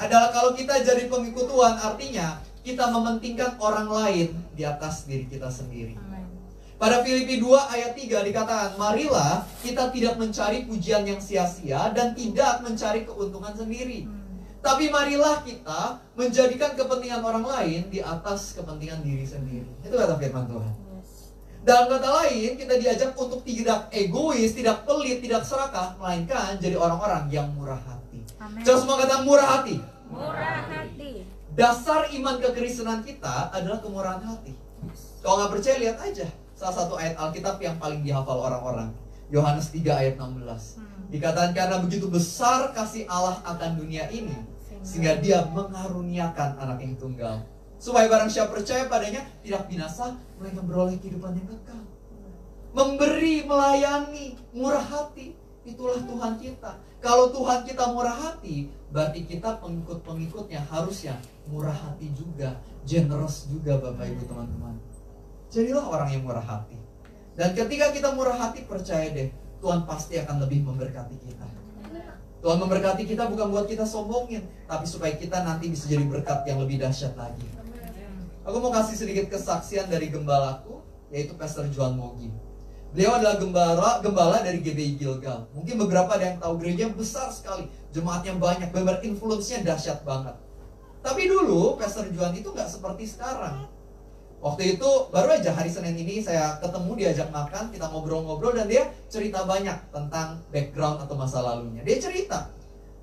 Speaker 2: adalah kalau kita jadi pengikut Tuhan, artinya kita mementingkan orang lain di atas diri kita sendiri. Pada Filipi 2 ayat 3 dikatakan, marilah kita tidak mencari pujian yang sia-sia dan tidak mencari keuntungan sendiri. Tapi marilah kita menjadikan kepentingan orang lain di atas kepentingan diri sendiri. Itu kata firman Tuhan. Dalam kata lain, kita diajak untuk tidak egois, tidak pelit, tidak serakah, melainkan jadi orang-orang yang murah hati.
Speaker 3: Amin.
Speaker 2: Coba semua kata murah hati.
Speaker 3: Murah hati.
Speaker 2: Dasar iman kekristenan kita adalah kemurahan hati. Kalau nggak percaya, lihat aja salah satu ayat Alkitab yang paling dihafal orang-orang. Yohanes 3 ayat 16. Dikatakan karena begitu besar kasih Allah akan dunia ini, sehingga dia mengaruniakan anak yang tunggal, supaya barang siapa percaya padanya tidak binasa, melainkan beroleh kehidupan yang kekal. Memberi, melayani, murah hati, itulah Tuhan kita. Kalau Tuhan kita murah hati, berarti kita pengikut-pengikutnya harusnya murah hati juga, generous juga Bapak Ibu teman-teman. Jadilah orang yang murah hati. Dan ketika kita murah hati, percaya deh, Tuhan pasti akan lebih memberkati kita. Tuhan memberkati kita bukan buat kita sombongin, tapi supaya kita nanti bisa jadi berkat yang lebih dahsyat lagi. Aku mau kasih sedikit kesaksian dari gembalaku, yaitu Pastor Juan Mogi. Beliau adalah gembala dari GBI Gilgal. Mungkin beberapa ada yang tahu, gereja besar sekali, jemaatnya banyak, benar influence-nya dahsyat banget. Tapi dulu Pastor Juan itu nggak seperti sekarang. Waktu itu baru aja hari Senin ini saya ketemu, diajak makan, kita ngobrol-ngobrol, dan dia cerita banyak tentang background atau masa lalunya. Dia cerita,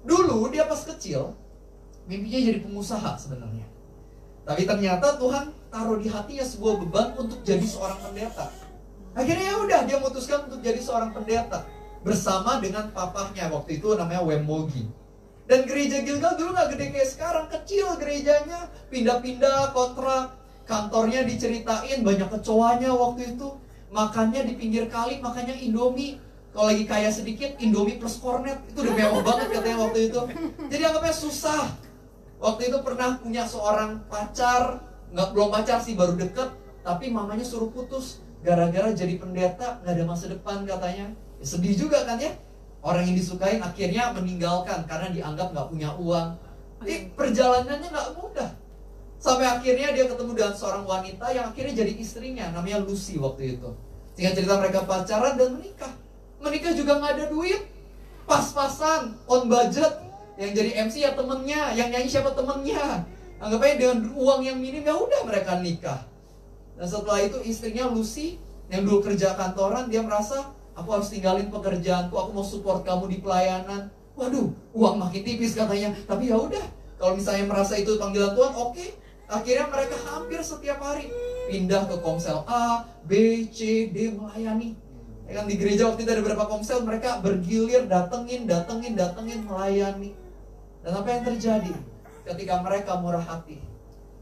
Speaker 2: dulu dia pas kecil mimpinya jadi pengusaha sebenarnya. Tapi ternyata Tuhan taruh di hatinya sebuah beban untuk jadi seorang pendeta. Akhirnya ya udah, dia memutuskan untuk jadi seorang pendeta bersama dengan papahnya, waktu itu namanya Wem Mogi. Dan gereja Gilgal dulu nggak gede kayak sekarang, kecil gerejanya, pindah-pindah kontrak. Kantornya diceritain banyak kecoanya waktu itu. Makannya di pinggir kali, makannya Indomie. Kalau lagi kaya sedikit, Indomie plus kornet. Itu udah mewah banget katanya waktu itu. Jadi anggapnya susah. Waktu itu pernah punya seorang pacar, belum pacar sih, baru deket, tapi mamanya suruh putus gara-gara jadi pendeta, nggak ada masa depan katanya. Ya, sedih juga kan ya. Orang yang disukain akhirnya meninggalkan karena dianggap nggak punya uang. Perjalanannya nggak mudah. Sampai akhirnya dia ketemu dengan seorang wanita yang akhirnya jadi istrinya, namanya Lucy waktu itu. Singkat cerita mereka pacaran dan menikah. Menikah juga nggak ada duit, pas-pasan, on budget. Yang jadi MC ya temennya, yang nyanyi siapa temennya. Anggap aja dengan uang yang minim, ya udah mereka nikah. Dan setelah itu istrinya Lucy yang dulu kerja kantoran, dia merasa aku harus tinggalin pekerjaanku, aku mau support kamu di pelayanan. Waduh, uang makin tipis katanya. Tapi ya udah, kalau misalnya merasa itu panggilan Tuhan, oke. Akhirnya mereka hampir setiap hari pindah ke komsel A, B, C, D, melayani. Ya kan, di gereja waktu itu ada beberapa komsel, mereka bergilir datengin, melayani. Dan apa yang terjadi? Ketika mereka murah hati,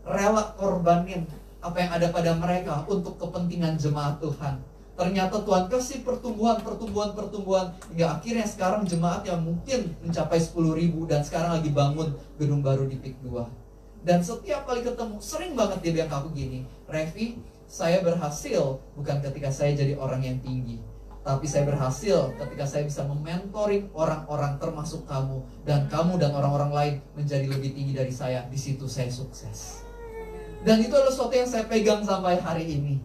Speaker 2: rela korbanin apa yang ada pada mereka untuk kepentingan jemaat Tuhan. Ternyata Tuhan kasih pertumbuhan, hingga akhirnya sekarang jemaatnya mungkin mencapai 10.000, dan sekarang lagi bangun gedung baru di PIK 2. Dan setiap kali ketemu, sering banget dia bilang ke aku gini, Revi, saya berhasil bukan ketika saya jadi orang yang tinggi, tapi saya berhasil ketika saya bisa mementoring orang-orang termasuk kamu, dan kamu dan orang-orang lain menjadi lebih tinggi dari saya. Di situ saya sukses. Dan itu adalah sesuatu yang saya pegang sampai hari ini.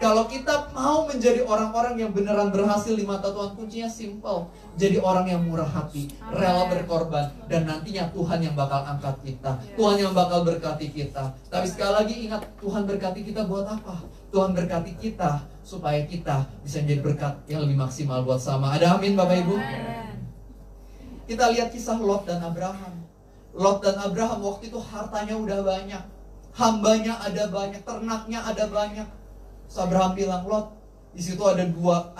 Speaker 2: Kalau kita mau menjadi orang-orang yang beneran berhasil di mata Tuhan, kuncinya simple. Jadi orang yang murah hati, rela berkorban, dan nantinya Tuhan yang bakal angkat kita. Tuhan yang bakal berkati kita. Tapi sekali lagi ingat, Tuhan berkati kita buat apa? Tuhan berkati kita supaya kita bisa menjadi berkat yang lebih maksimal buat sama. Ada amin Bapak Ibu? Kita lihat kisah Lot dan Abraham. Lot dan Abraham waktu itu hartanya udah banyak, hambanya ada banyak, ternaknya ada banyak. Abraham bilang, Lot, di situ ada dua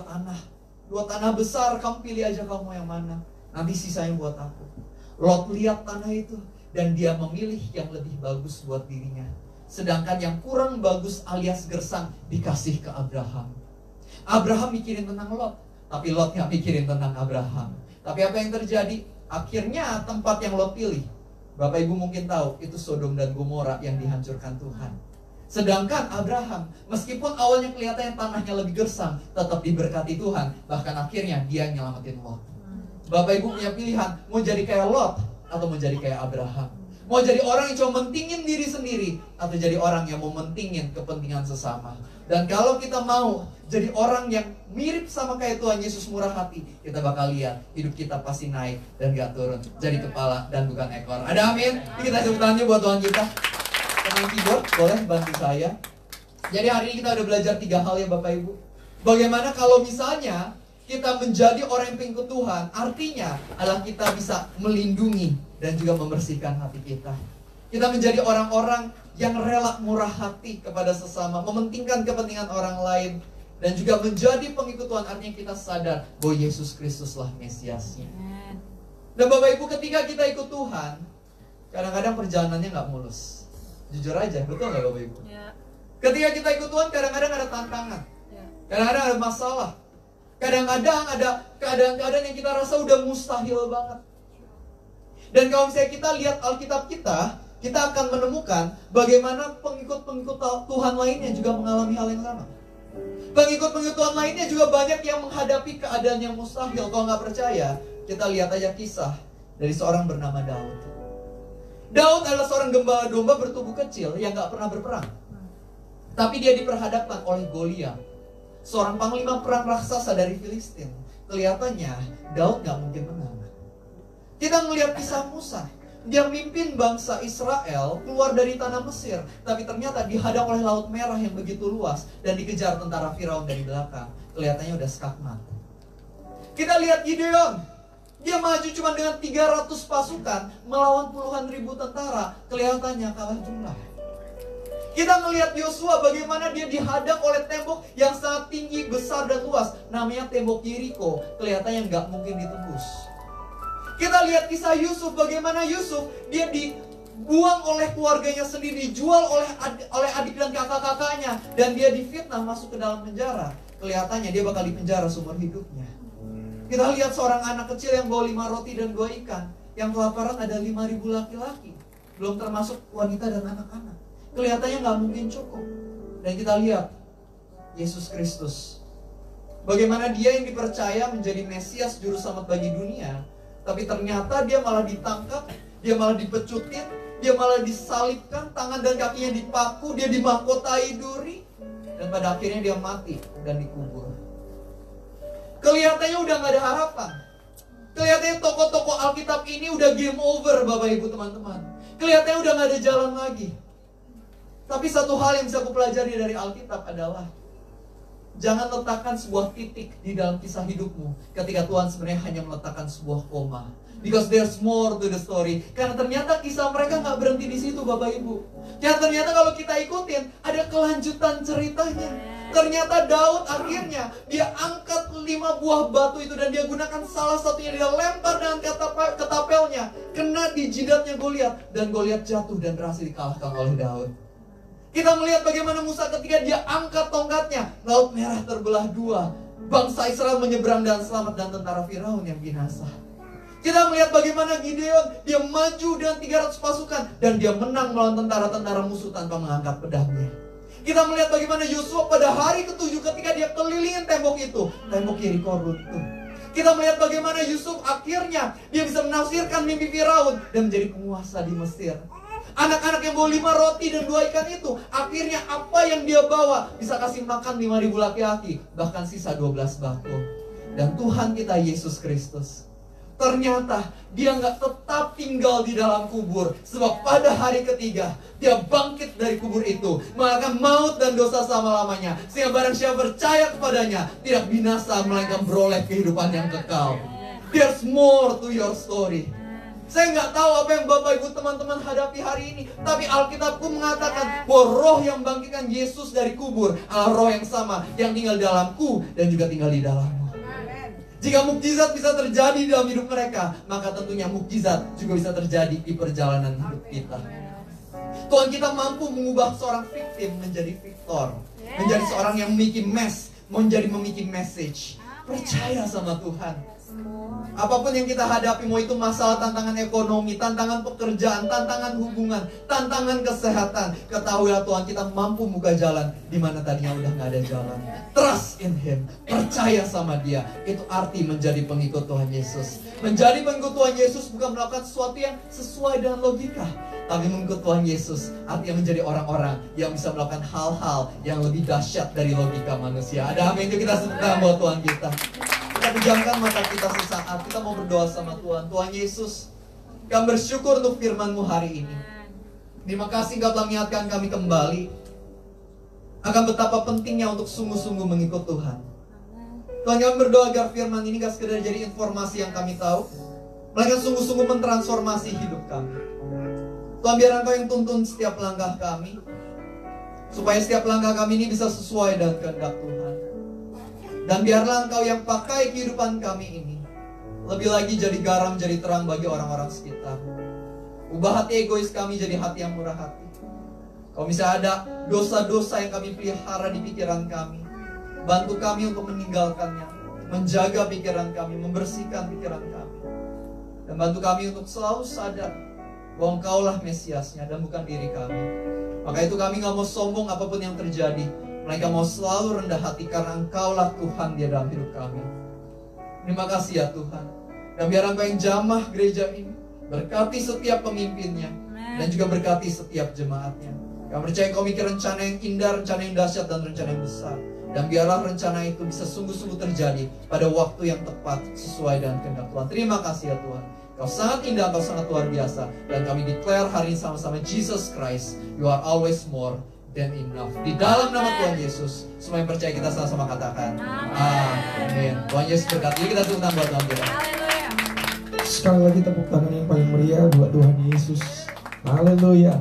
Speaker 2: tanah besar, kamu pilih aja kamu yang mana, nanti sisanya buat aku. Lot lihat tanah itu dan dia memilih yang lebih bagus buat dirinya, sedangkan yang kurang bagus alias gersang dikasih ke Abraham. Abraham mikirin tentang Lot, tapi Lot nggak mikirin tentang Abraham. Tapi apa yang terjadi? Akhirnya tempat yang Lot pilih, Bapak Ibu mungkin tahu, itu Sodom dan Gomora yang dihancurkan Tuhan. Sedangkan Abraham, meskipun awalnya kelihatannya tanahnya lebih gersang, tetap diberkati Tuhan. Bahkan akhirnya dia nyelamatin Lot. Bapak Ibu punya pilihan, mau jadi kayak Lot atau mau jadi kayak Abraham. Mau jadi orang yang cuma mentingin diri sendiri, atau jadi orang yang mau mentingin kepentingan sesama. Dan kalau kita mau jadi orang yang mirip sama kayak Tuhan Yesus murah hati, kita bakal lihat hidup kita pasti naik dan gak turun, jadi kepala dan bukan ekor. Ada amin? Kita tepuk tangannya buat Tuhan kita. Teman keyboard boleh bantu saya. Jadi hari ini kita udah belajar 3 hal ya Bapak Ibu. Bagaimana kalau misalnya kita menjadi orang yang pengikut Tuhan, artinya adalah kita bisa melindungi dan juga membersihkan hati kita. Kita menjadi orang-orang yang rela murah hati kepada sesama, mementingkan kepentingan orang lain, dan juga menjadi pengikut Tuhan, artinya kita sadar bahwa Yesus Kristuslah Mesiasnya. Dan Bapak Ibu, ketika kita ikut Tuhan, kadang-kadang perjalanannya nggak mulus. Jujur aja, betul nggak Bapak Ibu? Ketika kita ikut Tuhan, kadang-kadang ada tantangan, kadang-kadang ada masalah, kadang-kadang ada keadaan-keadaan yang kita rasa udah mustahil banget. Dan kalau misalnya kita lihat Alkitab kita akan menemukan bagaimana pengikut-pengikut Tuhan lainnya juga mengalami hal yang sama. Pengikut-pengikut Tuhan lainnya juga banyak yang menghadapi keadaan yang mustahil. Kalau nggak percaya, kita lihat aja kisah dari seorang bernama Daud. Daud adalah seorang gembala domba bertubuh kecil yang nggak pernah berperang. Tapi dia diperhadapkan oleh Goliat, seorang panglima perang raksasa dari Filistin. Kelihatannya Daud nggak mungkin menang. Kita melihat kisah Musa. Dia mimpin bangsa Israel keluar dari tanah Mesir, tapi ternyata dihadang oleh Laut Merah yang begitu luas dan dikejar tentara Firaun dari belakang. Kelihatannya udah skakmat. Kita lihat Gideon. Dia maju cuma dengan 300 pasukan melawan puluhan ribu tentara. Kelihatannya kalah jumlah. Kita melihat Yosua bagaimana dia dihadang oleh tembok yang sangat tinggi, besar dan luas. Namanya tembok Yeriko. Kelihatannya nggak mungkin ditembus. Kita lihat kisah Yusuf, bagaimana Yusuf dia dibuang oleh keluarganya sendiri, dijual oleh adik dan kakak-kakaknya, dan dia difitnah masuk ke dalam penjara. Kelihatannya dia bakal dipenjara seumur hidupnya. Kita lihat seorang anak kecil yang bawa 5 roti dan 2 ikan, yang kelaparan ada 5.000 laki-laki, belum termasuk wanita dan anak-anak. Kelihatannya nggak mungkin cukup. Dan kita lihat Yesus Kristus, bagaimana dia yang dipercaya menjadi Mesias juru selamat bagi dunia, tapi ternyata dia malah ditangkap, dia malah dipecutin, dia malah disalibkan, tangan dan kakinya dipaku, dia dimahkotai duri, dan pada akhirnya dia mati dan dikubur. Kelihatannya udah gak ada harapan. Kelihatannya tokoh-tokoh Alkitab ini udah game over, Bapak Ibu teman-teman. Kelihatannya udah gak ada jalan lagi. Tapi satu hal yang bisa aku pelajari dari Alkitab adalah jangan letakkan sebuah titik di dalam kisah hidupmu ketika Tuhan sebenarnya hanya meletakkan sebuah koma. Because there's more to the story. Karena ternyata kisah mereka nggak berhenti di situ, Bapak Ibu. Ya ternyata kalau kita ikutin ada kelanjutan ceritanya. Ternyata Daud akhirnya dia angkat 5 buah batu itu dan dia gunakan salah satunya, dia lempar dengan ketapelnya, kena di jidatnya Goliat, dan Goliat jatuh dan berhasil dikalahkan oleh Daud. Kita melihat bagaimana Musa ketika dia angkat tongkatnya, Laut Merah terbelah 2. Bangsa Israel menyeberang dan selamat, dan tentara Firaun yang binasa. Kita melihat bagaimana Gideon, dia maju dengan 300 pasukan, dan dia menang melawan tentara-tentara musuh tanpa mengangkat pedangnya. Kita melihat bagaimana Yosua pada hari ke-7 ketika dia kelilingin tembok itu, tembok Yeriko runtuh. Kita melihat bagaimana Yusuf akhirnya dia bisa menafsirkan mimpi Firaun dan menjadi penguasa di Mesir. Anak-anak yang bawa 5 roti dan 2 ikan itu, akhirnya apa yang dia bawa bisa kasih makan 5.000 laki-laki, bahkan sisa 12 bako. Dan Tuhan kita Yesus Kristus, ternyata dia nggak tetap tinggal di dalam kubur, sebab pada hari ketiga dia bangkit dari kubur itu, mengalahkan maut dan dosa selama-lamanya, sehingga barang siapa percaya kepadanya tidak binasa melainkan beroleh kehidupan yang kekal. There's more to your story. Saya nggak tahu apa yang Bapak Ibu teman-teman hadapi hari ini, tapi Alkitabku mengatakan bahwa roh yang bangkitkan Yesus dari kubur adalah roh yang sama yang tinggal dalamku dan juga tinggal di dalammu. Jika mukjizat bisa terjadi di dalam hidup mereka, maka tentunya mukjizat juga bisa terjadi di perjalanan hidup kita. Tuhan kita mampu mengubah seorang victim menjadi victor, menjadi seorang yang memiliki memiliki message. Percaya sama Tuhan. Apapun yang kita hadapi, mau itu masalah tantangan ekonomi, tantangan pekerjaan, tantangan hubungan, tantangan kesehatan, ketahuilah Tuhan kita mampu buka jalan di mana tadinya udah gak ada jalan. Trust in Him, percaya sama Dia. Itu arti menjadi pengikut Tuhan Yesus. Menjadi pengikut Tuhan Yesus bukan melakukan sesuatu yang sesuai dengan logika, tapi mengikut Tuhan Yesus artinya menjadi orang-orang yang bisa melakukan hal-hal yang lebih dahsyat dari logika manusia. Ada amin, itu kita sedang buat Tuhan kita. Kita pejamkan mata kita sesaat, kita mau berdoa sama Tuhan. Tuhan Yesus, kami bersyukur untuk firman-Mu hari ini. Terima kasih Engkau telah mengingatkan kami kembali akan betapa pentingnya untuk sungguh-sungguh mengikut Tuhan. Tuhan, kami berdoa agar firman ini gak sekedar jadi informasi yang kami tahu, melainkan sungguh-sungguh mentransformasi hidup kami. Tuhan, biar Engkau yang tuntun setiap langkah kami, supaya setiap langkah kami ini bisa sesuai dengan kehendak Tuhan. Dan biarlah Engkau yang pakai kehidupan kami ini lebih lagi jadi garam, jadi terang bagi orang-orang sekitar. Ubah hati egois kami jadi hati yang murah hati. Kalau misalnya ada dosa-dosa yang kami pelihara di pikiran kami, bantu kami untuk meninggalkannya, menjaga pikiran kami, membersihkan pikiran kami. Dan bantu kami untuk selalu sadar bahwa Engkaulah Mesiasnya dan bukan diri kami. Maka itu kami gak mau sombong apapun yang terjadi, mereka mau selalu rendah hati karena Engkaulah Tuhan di dalam hidup kami. Terima kasih ya Tuhan. Dan biar Engkau yang jamah gereja ini, berkati setiap pemimpinnya, dan juga berkati setiap jemaatnya. Kami percaya Engkau mikir rencana yang indah, rencana yang dahsyat, dan rencana yang besar. Dan biarlah rencana itu bisa sungguh-sungguh terjadi pada waktu yang tepat sesuai dengan kehendak Tuhan. Terima kasih ya Tuhan. Kau sangat indah, Kau sangat luar biasa. Dan kami declare hari ini sama-sama, Jesus Christ, You are always more than enough. Di dalam nama Tuhan Yesus, semua yang percaya kita sama-sama katakan amin. Tuhan Yesus berkati. Kita tepuk tangan buat Tuhan kita.
Speaker 1: Sekali lagi tepuk tangan yang paling meriah buat Tuhan Yesus. Haleluya.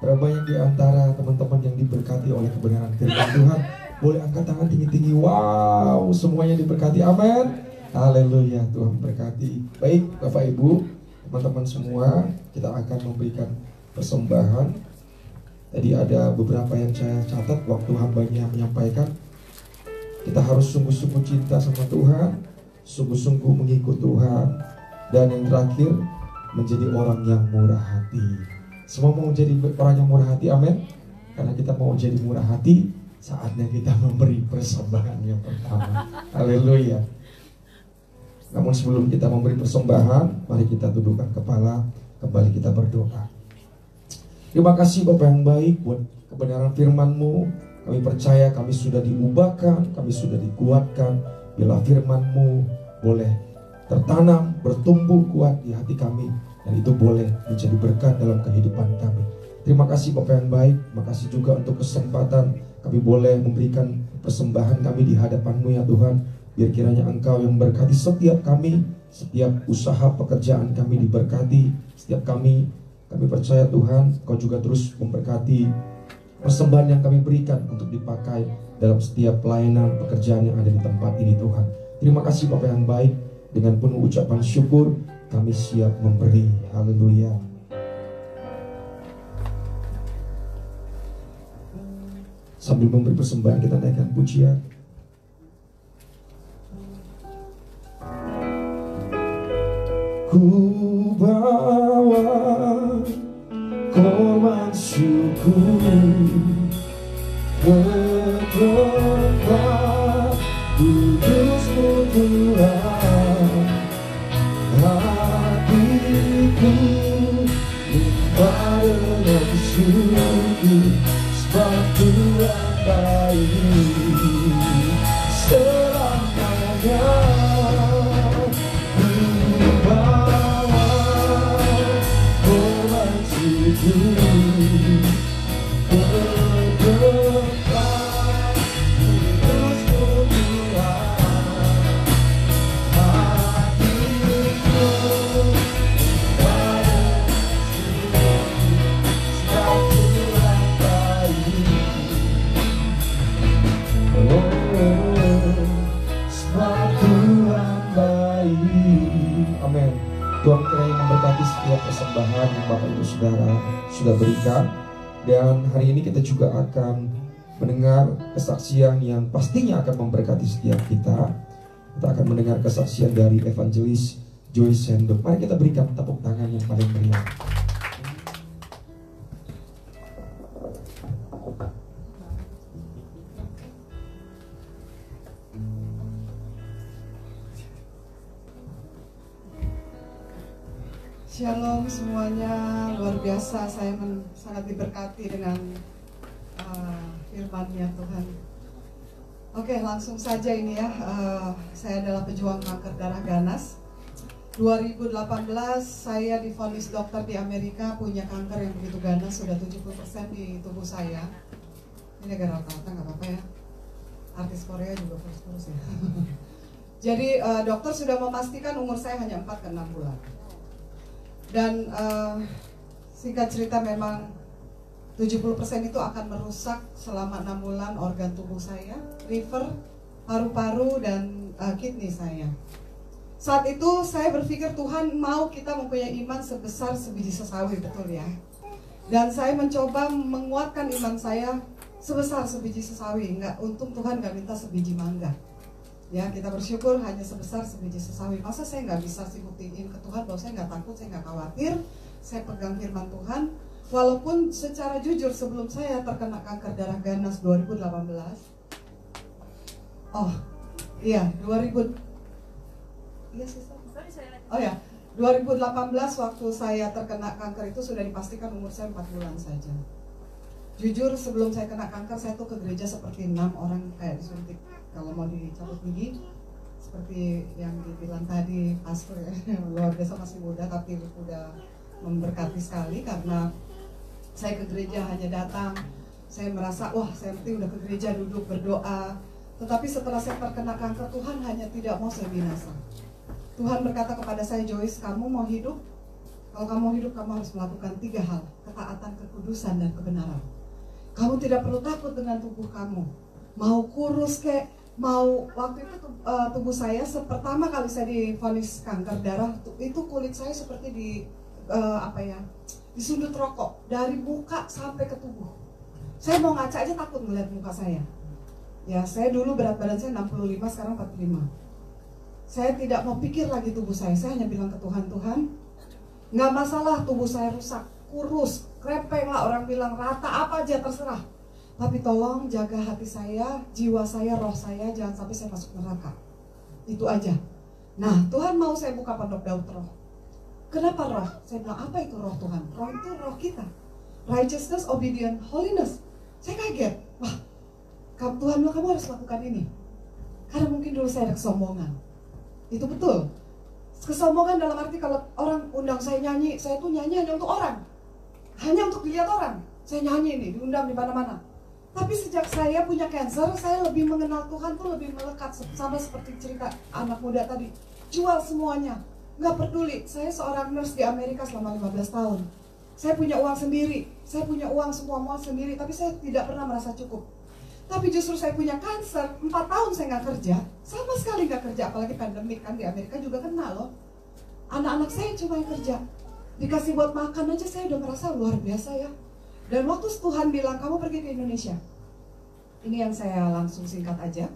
Speaker 1: Berapa banyak di antara teman-teman yang diberkati oleh kebenaran firman Tuhan, boleh angkat tangan tinggi-tinggi. Wow, semuanya diberkati. Amin. Haleluya. Tuhan berkati. Baik Bapak Ibu, teman-teman semua, kita akan memberikan persembahan. Tadi ada beberapa yang saya catat waktu hambanya menyampaikan. Kita harus sungguh-sungguh cinta sama Tuhan, sungguh-sungguh mengikut Tuhan, dan yang terakhir menjadi orang yang murah hati. Semua mau jadi orang yang murah hati, amin. Karena kita mau jadi murah hati, saatnya kita memberi persembahan yang pertama. Haleluya. Namun sebelum kita memberi persembahan, mari kita tundukkan kepala, kembali kita berdoa. Terima kasih Bapak yang baik buat kebenaran firman-Mu. Kami percaya kami sudah diubahkan, kami sudah dikuatkan. Bila firman-Mu boleh tertanam, bertumbuh kuat di hati kami, dan itu boleh menjadi berkat dalam kehidupan kami. Terima kasih Bapak yang baik. Terima kasih juga untuk kesempatan kami boleh memberikan persembahan kami di hadapan-Mu ya Tuhan. Biar kiranya Engkau yang memberkati setiap kami, setiap usaha pekerjaan kami diberkati, setiap kami percaya Tuhan, Engkau juga terus memberkati persembahan yang kami berikan untuk dipakai dalam setiap pelayanan pekerjaan yang ada di tempat ini Tuhan. Terima kasih Bapak yang baik. Dengan penuh ucapan syukur kami siap memberi. Haleluya. Sambil memberi persembahan kita naikkan pujian. Ku bawa korban syukur berdoa kudus-Mu Tuhan, hatiku limpah dengan syukur sebab Tuhan baik selamanya. Tuhan kiranya memberkati setiap persembahan yang Bapak Ibu Saudara sudah berikan. Dan hari ini kita juga akan mendengar kesaksian yang pastinya akan memberkati setiap kita. Kita akan mendengar kesaksian dari Evangelis Joyce Sendok. Mari kita berikan tepuk tangan yang paling meriah.
Speaker 4: Shalom semuanya, luar biasa. Saya sangat diberkati dengan firman-Nya Tuhan. Oke, langsung saja ini ya. Saya adalah pejuang kanker darah ganas. 2018 saya divonis dokter di Amerika punya kanker yang begitu ganas, sudah 70% di tubuh saya. Ini negara rata-rata nggak apa-apa ya. Artis Korea juga terus ya. Jadi dokter sudah memastikan umur saya hanya 4 ke 6 bulan. Dan singkat cerita memang 70% itu akan merusak selama 6 bulan organ tubuh saya, liver, paru-paru, dan kidney saya. Saat itu saya berpikir Tuhan mau kita mempunyai iman sebesar sebiji sesawi, betul ya? Dan saya mencoba menguatkan iman saya sebesar sebiji sesawi. Untung Tuhan nggak minta sebiji mangga. Ya, kita bersyukur hanya sebesar sebiji sesawi. Masa saya nggak bisa sih buktiin ke Tuhan bahwa saya nggak takut, saya nggak khawatir. Saya pegang firman Tuhan. Walaupun secara jujur sebelum saya terkena kanker darah ganas 2018. Oh, iya 2000. Iya sih. Oh ya, 2018 waktu saya terkena kanker itu sudah dipastikan umur saya 4 bulan saja. Jujur sebelum saya kena kanker saya tuh ke gereja seperti 6 orang kayak disuntik kalau mau dicabut gigi, seperti yang dibilang tadi pastor ya, luar biasa masih muda tapi udah memberkati sekali karena saya ke gereja hanya datang, saya merasa wah saya penting udah ke gereja duduk berdoa, tetapi setelah saya terkena kanker Tuhan hanya tidak mau saya binasa. Tuhan berkata kepada saya, Joyce, kamu mau hidup? Kalau kamu mau hidup kamu harus melakukan 3 hal, ketaatan, kekudusan, dan kebenaran. Kamu tidak perlu takut dengan tubuh kamu, mau kurus kek, mau waktu itu tubuh saya pertama kali saya divonis kanker darah itu kulit saya seperti disundut rokok dari muka sampai ke tubuh. Saya mau ngaca aja takut melihat muka saya. Ya, saya dulu berat badan saya 65, sekarang 45. Saya tidak mau pikir lagi tubuh saya hanya bilang ke Tuhan, Tuhan, nggak masalah tubuh saya rusak, kurus, krepeng lah, orang bilang rata apa aja terserah. Tapi tolong jaga hati saya, jiwa saya, roh saya, jangan sampai saya masuk neraka. Itu aja. Nah, Tuhan mau saya buka pondok Daud Roh. Kenapa roh? Saya bilang, apa itu roh Tuhan? Roh itu roh kita. Righteousness, obedience, holiness. Saya kaget. Wah, Tuhan bilang kamu harus lakukan ini. Karena mungkin dulu saya ada kesombongan. Itu betul. Kesombongan dalam arti kalau orang undang saya nyanyi, saya tuh nyanyi hanya untuk orang. Hanya untuk dilihat orang. Saya nyanyi nih, diundang di mana-mana. Tapi sejak saya punya cancer, saya lebih mengenal Tuhan tuh lebih melekat. Sama seperti cerita anak muda tadi. Jual semuanya. Nggak peduli, saya seorang nurse di Amerika selama 15 tahun. Saya punya uang sendiri. Saya punya uang semua sendiri. Tapi saya tidak pernah merasa cukup. Tapi justru saya punya kanker, 4 tahun saya nggak kerja. Sama sekali nggak kerja, apalagi pandemik kan di Amerika juga kena loh. Anak-anak saya cuma yang kerja. Dikasih buat makan aja saya udah merasa luar biasa ya. Dan waktu Tuhan bilang, kamu pergi ke Indonesia. Ini yang saya langsung singkat aja.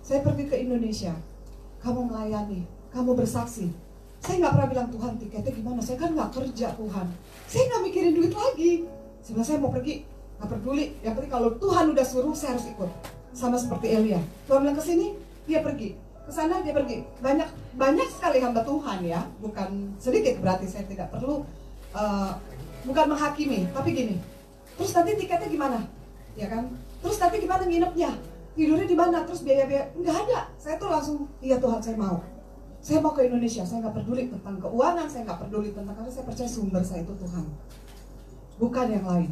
Speaker 4: Saya pergi ke Indonesia. Kamu melayani, kamu bersaksi. Saya nggak pernah bilang, Tuhan tiketnya gimana? Saya kan nggak kerja Tuhan. Saya nggak mikirin duit lagi. Sebenarnya saya mau pergi, nggak peduli. Yang penting kalau Tuhan udah suruh, saya harus ikut. Sama seperti Elia. Tuhan bilang ke sini, dia pergi. Ke sana dia pergi. Banyak sekali hamba Tuhan ya. Bukan sedikit berarti saya tidak perlu, bukan menghakimi. Tapi gini, terus nanti tiketnya gimana? Ya kan? Terus nanti gimana nginepnya? Tidurnya di mana? Terus biaya-biaya? Nggak ada. Saya tuh langsung, iya Tuhan saya mau. Saya mau ke Indonesia. Saya nggak peduli tentang keuangan. Saya nggak peduli tentang, karena saya percaya sumber saya itu Tuhan. Bukan yang lain.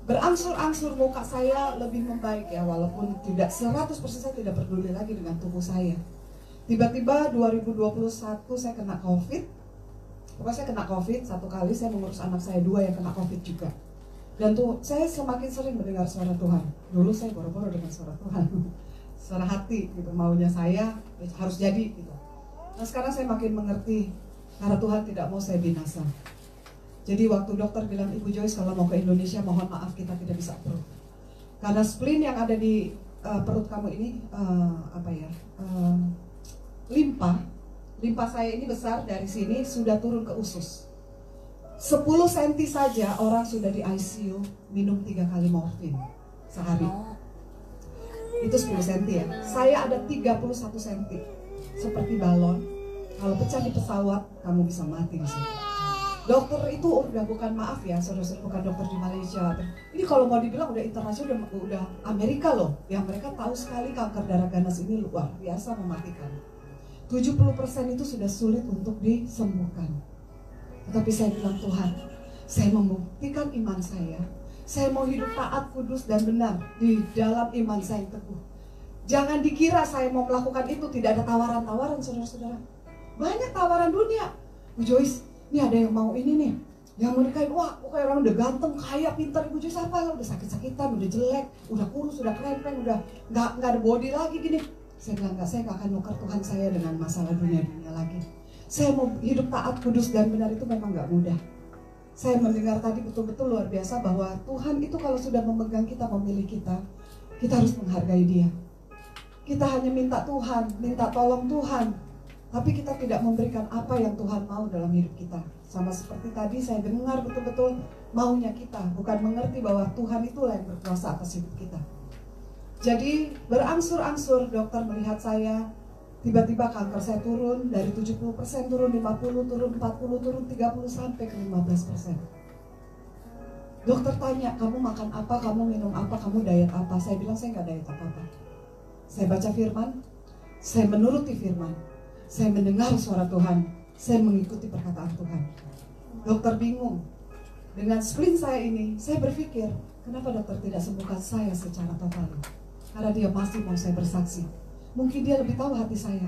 Speaker 4: Berangsur-angsur muka saya lebih membaik ya. Walaupun tidak 100% saya tidak peduli lagi dengan tubuh saya. Tiba-tiba 2021 saya kena COVID. Pokoknya saya kena COVID 1 kali. Saya mengurus anak saya 2 yang kena COVID juga. Dan tuh saya semakin sering mendengar suara Tuhan. Dulu saya boro-boro dengan suara Tuhan, suara hati gitu, maunya saya harus jadi gitu. Nah sekarang saya makin mengerti karena Tuhan tidak mau saya binasa. Jadi waktu dokter bilang, Ibu Joyce kalau mau ke Indonesia mohon maaf kita tidak bisa approve. Karena spleen yang ada di perut kamu ini limpa saya ini besar dari sini sudah turun ke usus. 10 cm saja orang sudah di ICU minum 3 kali morfin sehari. Itu 10 cm ya. Saya ada 31 cm. Seperti balon. Kalau pecah di pesawat, kamu bisa mati di situ. Dokter itu udah bukan, maaf ya, saudara-saudara, bukan dokter di Malaysia. Ini kalau mau dibilang udah internasional, udah Amerika loh. Yang mereka tahu sekali kanker darah ganas ini luar biasa mematikan. 70% itu sudah sulit untuk disembuhkan. Tetapi saya bilang, Tuhan, saya membuktikan iman saya. Saya mau hidup taat, kudus, dan benar di dalam iman saya yang teguh. Jangan dikira saya mau melakukan itu tidak ada tawaran-tawaran, saudara-saudara. Banyak tawaran dunia. Bu Joyce, ini ada yang mau ini nih, yang mau nikahin. Wah, kayak orang udah ganteng, kaya, pintar. Bu Joyce apa? Udah sakit-sakitan, udah jelek, udah kurus, udah krempeng, udah nggak ada body lagi gini. Saya bilang enggak, saya nggak akan nuker Tuhan saya dengan masalah dunia-dunia lagi. Saya mau hidup taat, kudus, dan benar itu memang nggak mudah. Saya mendengar tadi betul-betul luar biasa bahwa Tuhan itu kalau sudah memegang kita, memilih kita harus menghargai Dia. Kita hanya minta Tuhan, minta tolong Tuhan, tapi kita tidak memberikan apa yang Tuhan mau dalam hidup kita. Sama seperti tadi saya dengar betul-betul maunya kita, bukan mengerti bahwa Tuhan itulah yang berkuasa atas hidup kita. Jadi berangsur-angsur dokter melihat saya, tiba-tiba kanker saya turun dari 70%, turun 50%, turun 40%, turun 30% sampai ke 15%. Dokter tanya, kamu makan apa, kamu minum apa, kamu diet apa? Saya bilang saya nggak diet apa-apa. Saya baca firman, saya menuruti firman, saya mendengar suara Tuhan, saya mengikuti perkataan Tuhan. Dokter bingung. Dengan spleen saya ini, saya berpikir, kenapa dokter tidak sembuhkan saya secara total? Karena dia masih mau saya bersaksi. Mungkin dia lebih tahu hati saya.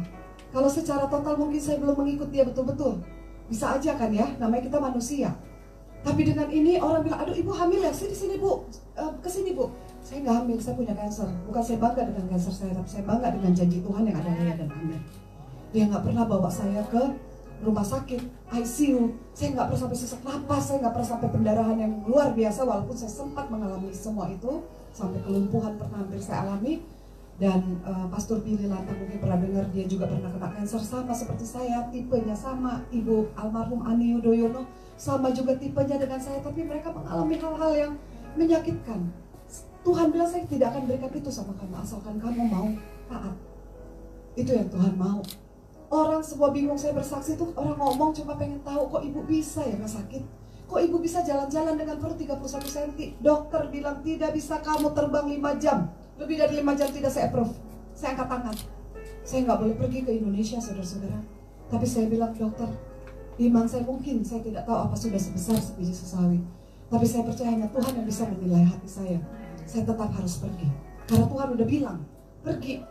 Speaker 4: Kalau secara total mungkin saya belum mengikut dia betul-betul. Bisa aja kan ya, namanya kita manusia. Tapi dengan ini orang bilang, aduh ibu hamil ya, sini bu, kesini bu. Saya nggak hamil, saya punya kanker. Bukan saya bangga dengan kanker saya, tapi saya bangga dengan janji Tuhan yang ada ya dan amin. Dia nggak pernah bawa saya ke rumah sakit, ICU. Saya nggak pernah sampai sesak napas, saya nggak pernah sampai pendarahan yang luar biasa. Walaupun saya sempat mengalami semua itu, sampai kelumpuhan pernah hampir saya alami. Dan Pastor Billy Lantang mungkin pernah dengar, dia juga pernah kena kanker sama seperti saya, tipenya sama. Ibu almarhum Ani Yudhoyono sama juga tipenya dengan saya, tapi mereka mengalami hal-hal yang menyakitkan. Tuhan bilang saya tidak akan berikan itu sama kamu, asalkan kamu mau taat. Itu yang Tuhan mau. Orang semua bingung, saya bersaksi tuh, orang ngomong cuma pengen tahu, kok ibu bisa ya nggak sakit? Kok ibu bisa jalan-jalan dengan perut 31 cm? Dokter bilang tidak bisa kamu terbang 5 jam. Lebih dari 5 jam tidak saya approve. Saya angkat tangan. Saya nggak boleh pergi ke Indonesia, saudara-saudara. Tapi saya bilang, dokter, iman saya mungkin, saya tidak tahu apa sudah sebesar sebiji sesawi. Tapi saya percaya hanya Tuhan yang bisa menilai hati saya. Saya tetap harus pergi. Karena Tuhan udah bilang, pergi.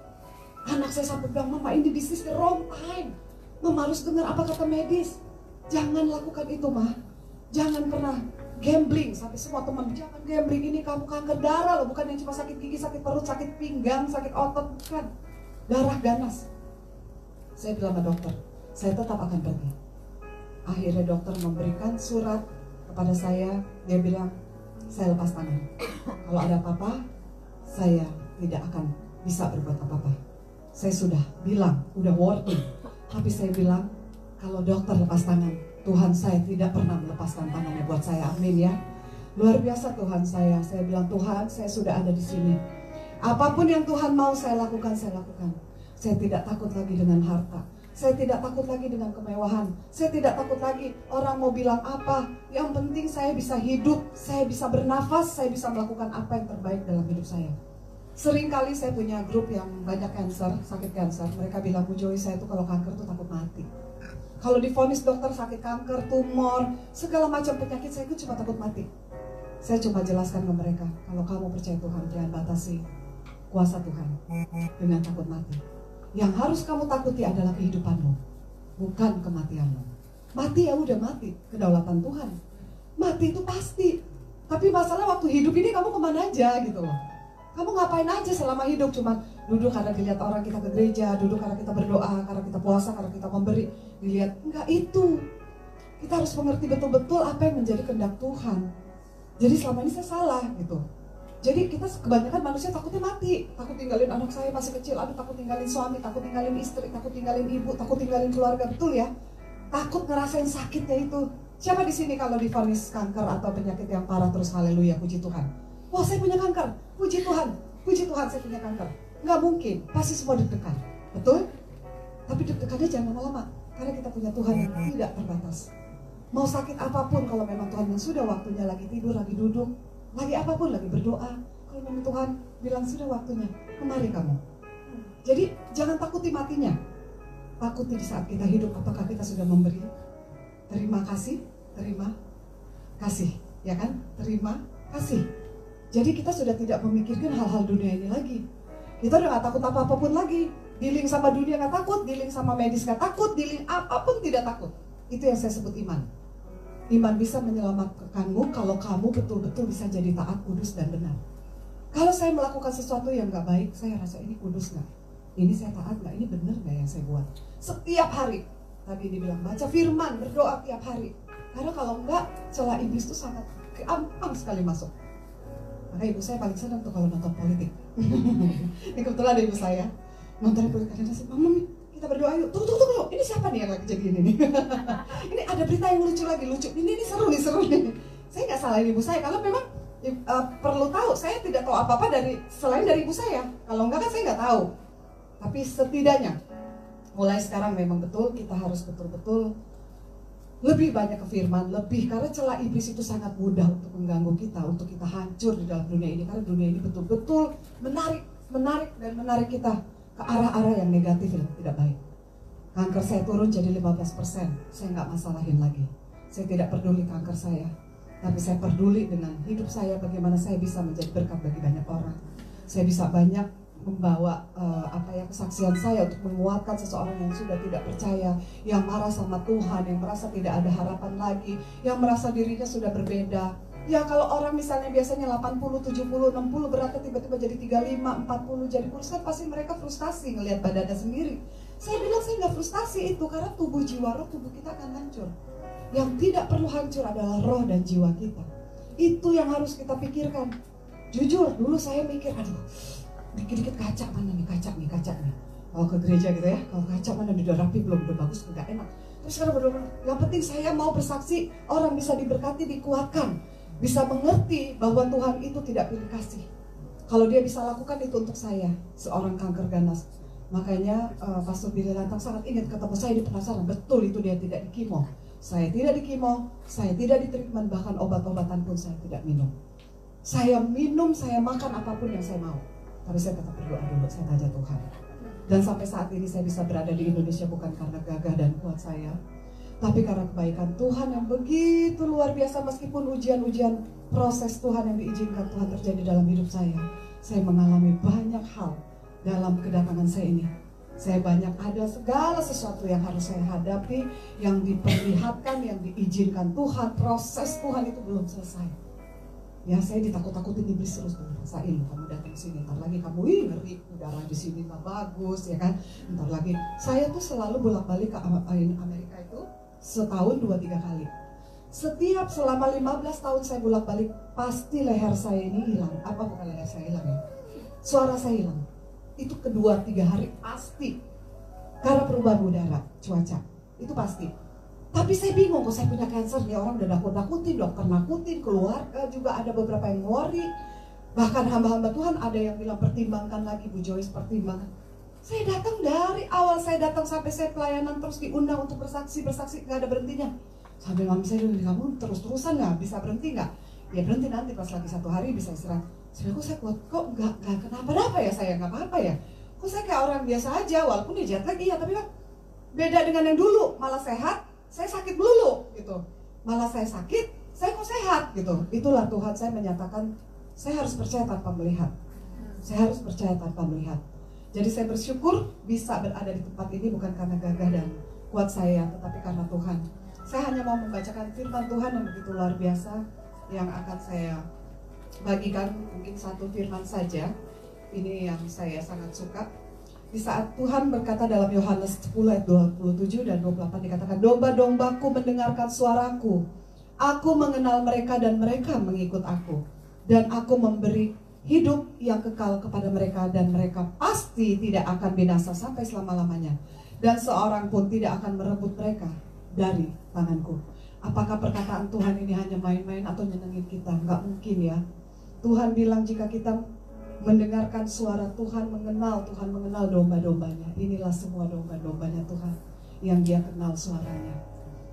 Speaker 4: Anak saya sampai bilang, mama ini bisnis the wrong time. Mama harus dengar apa kata medis. Jangan lakukan itu, Ma. Jangan pernah gambling. Sampai semua teman, jangan gambling, ini kamu kanker darah loh. Bukan yang cuma sakit gigi, sakit perut, sakit pinggang, sakit otot. Bukan. Darah ganas. Saya bilang sama dokter, saya tetap akan pergi. Akhirnya dokter memberikan surat kepada saya. Dia bilang, saya lepas tangan. Kalau ada apa-apa, saya tidak akan bisa berbuat apa-apa. Saya sudah bilang, udah warning. Tapi saya bilang, kalau dokter lepas tangan, Tuhan saya tidak pernah melepaskan tangannya buat saya. Amin ya. Luar biasa Tuhan saya. Saya bilang, Tuhan, saya sudah ada di sini. Apapun yang Tuhan mau saya lakukan, saya lakukan. Saya tidak takut lagi dengan harta. Saya tidak takut lagi dengan kemewahan. Saya tidak takut lagi orang mau bilang apa. Yang penting saya bisa hidup, saya bisa bernafas, saya bisa melakukan apa yang terbaik dalam hidup saya. Seringkali saya punya grup yang banyak cancer, sakit cancer. Mereka bilang, Bu Joy, saya tuh kalau kanker tuh takut mati. Kalau divonis dokter sakit kanker, tumor, segala macam penyakit, saya itu cuma takut mati. Saya cuma jelaskan ke mereka, kalau kamu percaya Tuhan, jangan batasi kuasa Tuhan dengan takut mati. Yang harus kamu takuti adalah kehidupanmu, bukan kematianmu. Mati ya udah mati, kedaulatan Tuhan. Mati itu pasti. Tapi masalah waktu hidup ini kamu kemana aja gitu loh. Kamu ngapain aja selama hidup? Cuma duduk karena dilihat orang kita ke gereja, duduk karena kita berdoa, karena kita puasa, karena kita memberi. Dilihat, enggak itu. Kita harus mengerti betul-betul apa yang menjadi kehendak Tuhan. Jadi selama ini saya salah gitu. Jadi kita kebanyakan manusia takutnya mati. Takut tinggalin anak saya masih kecil, aduh takut tinggalin suami, takut tinggalin istri, takut tinggalin ibu, takut tinggalin keluarga, betul ya? Takut ngerasain sakitnya itu. Siapa di sini kalau divonis kanker atau penyakit yang parah terus haleluya, puji Tuhan. Wah saya punya kanker, puji Tuhan saya punya kanker. Nggak mungkin, pasti semua deg-degan, betul? Tapi deg-degannya jangan lama-lama, karena kita punya Tuhan yang tidak terbatas. Mau sakit apapun, kalau memang Tuhan yang sudah waktunya, lagi tidur, lagi duduk, lagi apapun, lagi berdoa, kalau memang Tuhan bilang sudah waktunya, kemari kamu. Jadi jangan takuti matinya, takuti di saat kita hidup, apakah kita sudah memberi? Terima kasih, ya kan? Terima kasih. Jadi kita sudah tidak memikirkan hal-hal dunia ini lagi. Kita udah gak takut apa-apapun lagi. Dealing sama dunia gak takut, dealing sama medis gak takut, dealing apapun tidak takut. Itu yang saya sebut iman. Iman bisa menyelamatkanmu kalau kamu betul-betul bisa jadi taat, kudus, dan benar. Kalau saya melakukan sesuatu yang gak baik, saya rasa ini kudus gak? Ini saya taat gak? Ini benar gak yang saya buat? Setiap hari. Tadi dibilang baca firman, berdoa tiap hari. Karena kalau enggak, celah iblis itu sangat gampang sekali masuk. Maka ibu saya paling senang tuh kalau nonton politik. Ini kebetulan ada ibu saya nonton politik, kadang saya Mama, kita berdoa yuk. Tunggu, ini siapa nih yang lagi jadi ini? Ini ada berita yang lucu lagi, ini seru nih. Saya nggak salahin ibu saya, kalau memang perlu tahu. Saya tidak tahu apa-apa selain dari ibu saya. Kalau enggak kan saya nggak tahu. Tapi setidaknya mulai sekarang memang betul kita harus betul-betul lebih banyak ke firman, karena celah iblis itu sangat mudah untuk mengganggu kita, untuk kita hancur di dalam dunia ini. Karena dunia ini betul-betul menarik kita ke arah-arah yang negatif, yang tidak baik. Kanker saya turun jadi 15%, saya nggak masalahin lagi. Saya tidak peduli kanker saya, tapi saya peduli dengan hidup saya, bagaimana saya bisa menjadi berkat bagi banyak orang. Saya bisa banyak membawa kesaksian saya untuk menguatkan seseorang yang sudah tidak percaya, yang marah sama Tuhan, yang merasa tidak ada harapan lagi, yang merasa dirinya sudah berbeda. Ya kalau orang misalnya biasanya 80, 70, 60 beratnya tiba-tiba jadi 35, 40 jadi kurus, kan pasti mereka frustasi ngelihat badannya sendiri. Saya bilang saya nggak frustasi itu, karena tubuh jiwa roh tubuh kita akan hancur. Yang tidak perlu hancur adalah roh dan jiwa kita. Itu yang harus kita pikirkan. Jujur dulu saya mikir, aduh dikit-dikit kaca mana nih, kaca nih. Kalau ke gereja gitu ya, kalau kaca mana udah rapi belum, udah bagus, udah enak. Terus sekarang benar-benar, yang penting saya mau bersaksi, orang bisa diberkati, dikuatkan, bisa mengerti bahwa Tuhan itu tidak pilih kasih. Kalau dia bisa lakukan itu untuk saya, seorang kanker ganas. Makanya Pastor Billy Lantang sangat ingin ketemu saya di penasaran, betul itu dia tidak di kimo. Saya tidak di kimo, saya tidak di treatment, bahkan obat-obatan pun saya tidak minum. Saya minum, saya makan apapun yang saya mau. Tapi saya tetap berdoa dulu, saya tanya Tuhan. Dan sampai saat ini saya bisa berada di Indonesia bukan karena gagah dan kuat saya, tapi karena kebaikan Tuhan yang begitu luar biasa. Meskipun ujian-ujian proses Tuhan yang diizinkan Tuhan terjadi dalam hidup saya mengalami banyak hal dalam kedatangan saya ini. Saya banyak ada segala sesuatu yang harus saya hadapi, yang diperlihatkan, yang diizinkan Tuhan. Proses Tuhan itu belum selesai. Ya saya ditakut-takutin iblis terus, rasain kamu datang sini, ntar lagi kamu ngeri, udara di sini nggak bagus ya kan, ntar lagi. Saya tuh selalu bolak-balik ke Amerika itu setahun 2-3 kali. Setiap selama 15 tahun saya bolak-balik, pasti leher saya ini hilang. Apa bukan leher saya hilang ya? Suara saya hilang. Itu kedua 3 hari pasti. Karena perubahan udara, cuaca, itu pasti. Tapi saya bingung, kok saya punya cancer nih, orang udah nakut-nakutin, dokter nakutin, keluarga juga ada beberapa yang worry. Bahkan hamba-hamba Tuhan ada yang bilang pertimbangkan lagi, Bu Joyce pertimbangkan. Saya datang dari awal, saya datang sampai saya pelayanan terus diundang untuk bersaksi, nggak ada berhentinya. Sampai mami saya bilang, kamu terus-terusan nggak bisa berhenti nggak? Ya berhenti nanti pas lagi 1 hari bisa istirahat. Sebenarnya kok saya kuat, kok nggak kenapa-napa ya saya, nggak apa-apa ya. Kok saya kayak orang biasa aja, walaupun ya jet lag iya, tapi kan beda dengan yang dulu, malah sehat. Saya sakit dulu gitu, malah saya sakit, saya kok sehat gitu. Itulah Tuhan saya menyatakan, saya harus percaya tanpa melihat. Saya harus percaya tanpa melihat. Jadi saya bersyukur bisa berada di tempat ini bukan karena gagah dan kuat saya, tetapi karena Tuhan. Saya hanya mau membacakan firman Tuhan yang begitu luar biasa, yang akan saya bagikan mungkin 1 firman saja. Ini yang saya sangat suka. Di saat Tuhan berkata dalam Yohanes 10 ayat 27 dan 28 dikatakan, domba-dombaku mendengarkan suaraku, aku mengenal mereka dan mereka mengikut aku, dan aku memberi hidup yang kekal kepada mereka, dan mereka pasti tidak akan binasa sampai selama-lamanya, dan seorang pun tidak akan merebut mereka dari tanganku. Apakah perkataan Tuhan ini hanya main-main atau nyenengin kita? Enggak mungkin ya. Tuhan bilang jika kita mendengarkan suara Tuhan, mengenal domba-dombanya. Inilah semua domba-dombanya Tuhan yang dia kenal suaranya.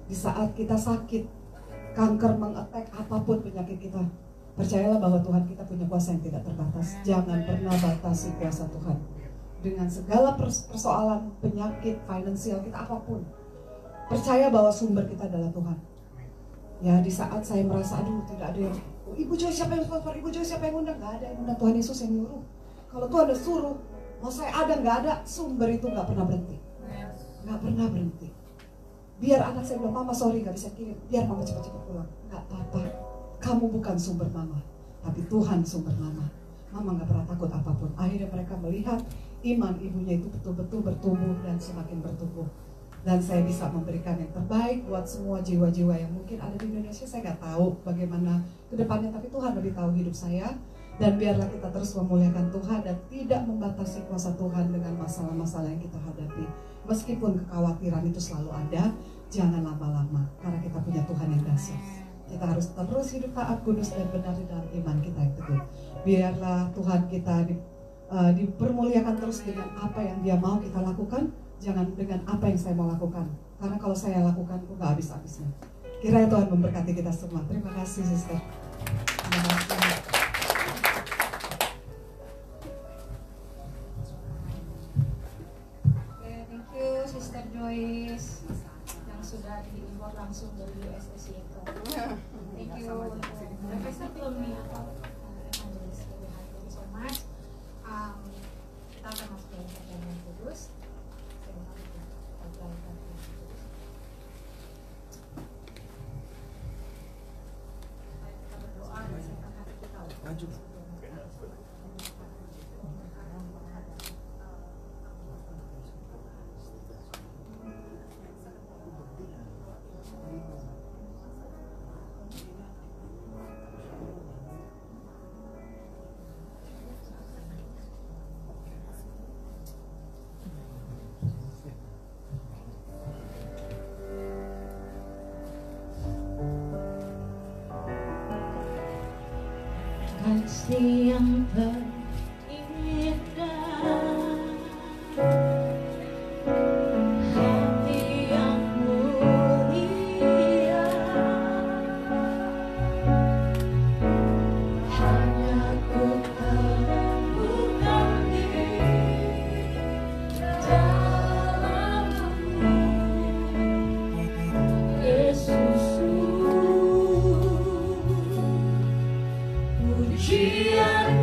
Speaker 4: Di saat kita sakit, kanker mengattack, apapun penyakit kita, percayalah bahwa Tuhan kita punya kuasa yang tidak terbatas. Jangan pernah batasi kuasa Tuhan. Dengan segala persoalan, penyakit, finansial kita, apapun, percaya bahwa sumber kita adalah Tuhan. Ya di saat saya merasa aduh tidak ada yang, Ibu Joyce siapa yang sponsor, Ibu Joyce siapa yang undang, nggak ada yang undang, Tuhan Yesus yang nyuruh. Kalau Tuhan udah suruh, Mau saya ada nggak ada, sumber itu nggak pernah berhenti. Nggak pernah berhenti. Biar anak saya bilang, mama sorry nggak bisa kirim, biar mama cepat-cepat pulang. Nggak apa-apa, kamu bukan sumber mama, tapi Tuhan sumber mama. Mama nggak pernah takut apapun. Akhirnya mereka melihat iman ibunya itu betul-betul bertumbuh dan semakin bertumbuh. Dan saya bisa memberikan yang terbaik buat semua jiwa-jiwa yang mungkin ada di Indonesia. Saya nggak tahu bagaimana kedepannya, tapi Tuhan lebih tahu hidup saya. Dan biarlah kita terus memuliakan Tuhan dan tidak membatasi kuasa Tuhan dengan masalah-masalah yang kita hadapi. Meskipun kekhawatiran itu selalu ada, jangan lama-lama, karena kita punya Tuhan yang dahsyat. Kita harus terus hidup taat, kudus, dan benar di dalam iman kita yang teguh. Biarlah Tuhan kita dipermuliakan terus dengan apa yang Dia mau kita lakukan, jangan dengan apa yang saya mau lakukan. Karena kalau saya lakukan, itu nggak habis-habisnya. Kiranya Tuhan memberkati kita semua. Terima kasih, Sister. Terima kasih.
Speaker 3: Thank you Sister Joyce yang sudah diimpor langsung dari USSC itu. Thank you untuk Profesor belum nih atau Evangelis. Thank you so much. Kita akan masuk dalam perjalanan kudus. Kita berdoa dan siapkan hati kita. Maju.
Speaker 5: Kasih yang terindah, hati yang mulia, hanya ku temukan di dalam-Mu, Yesusku. Pujian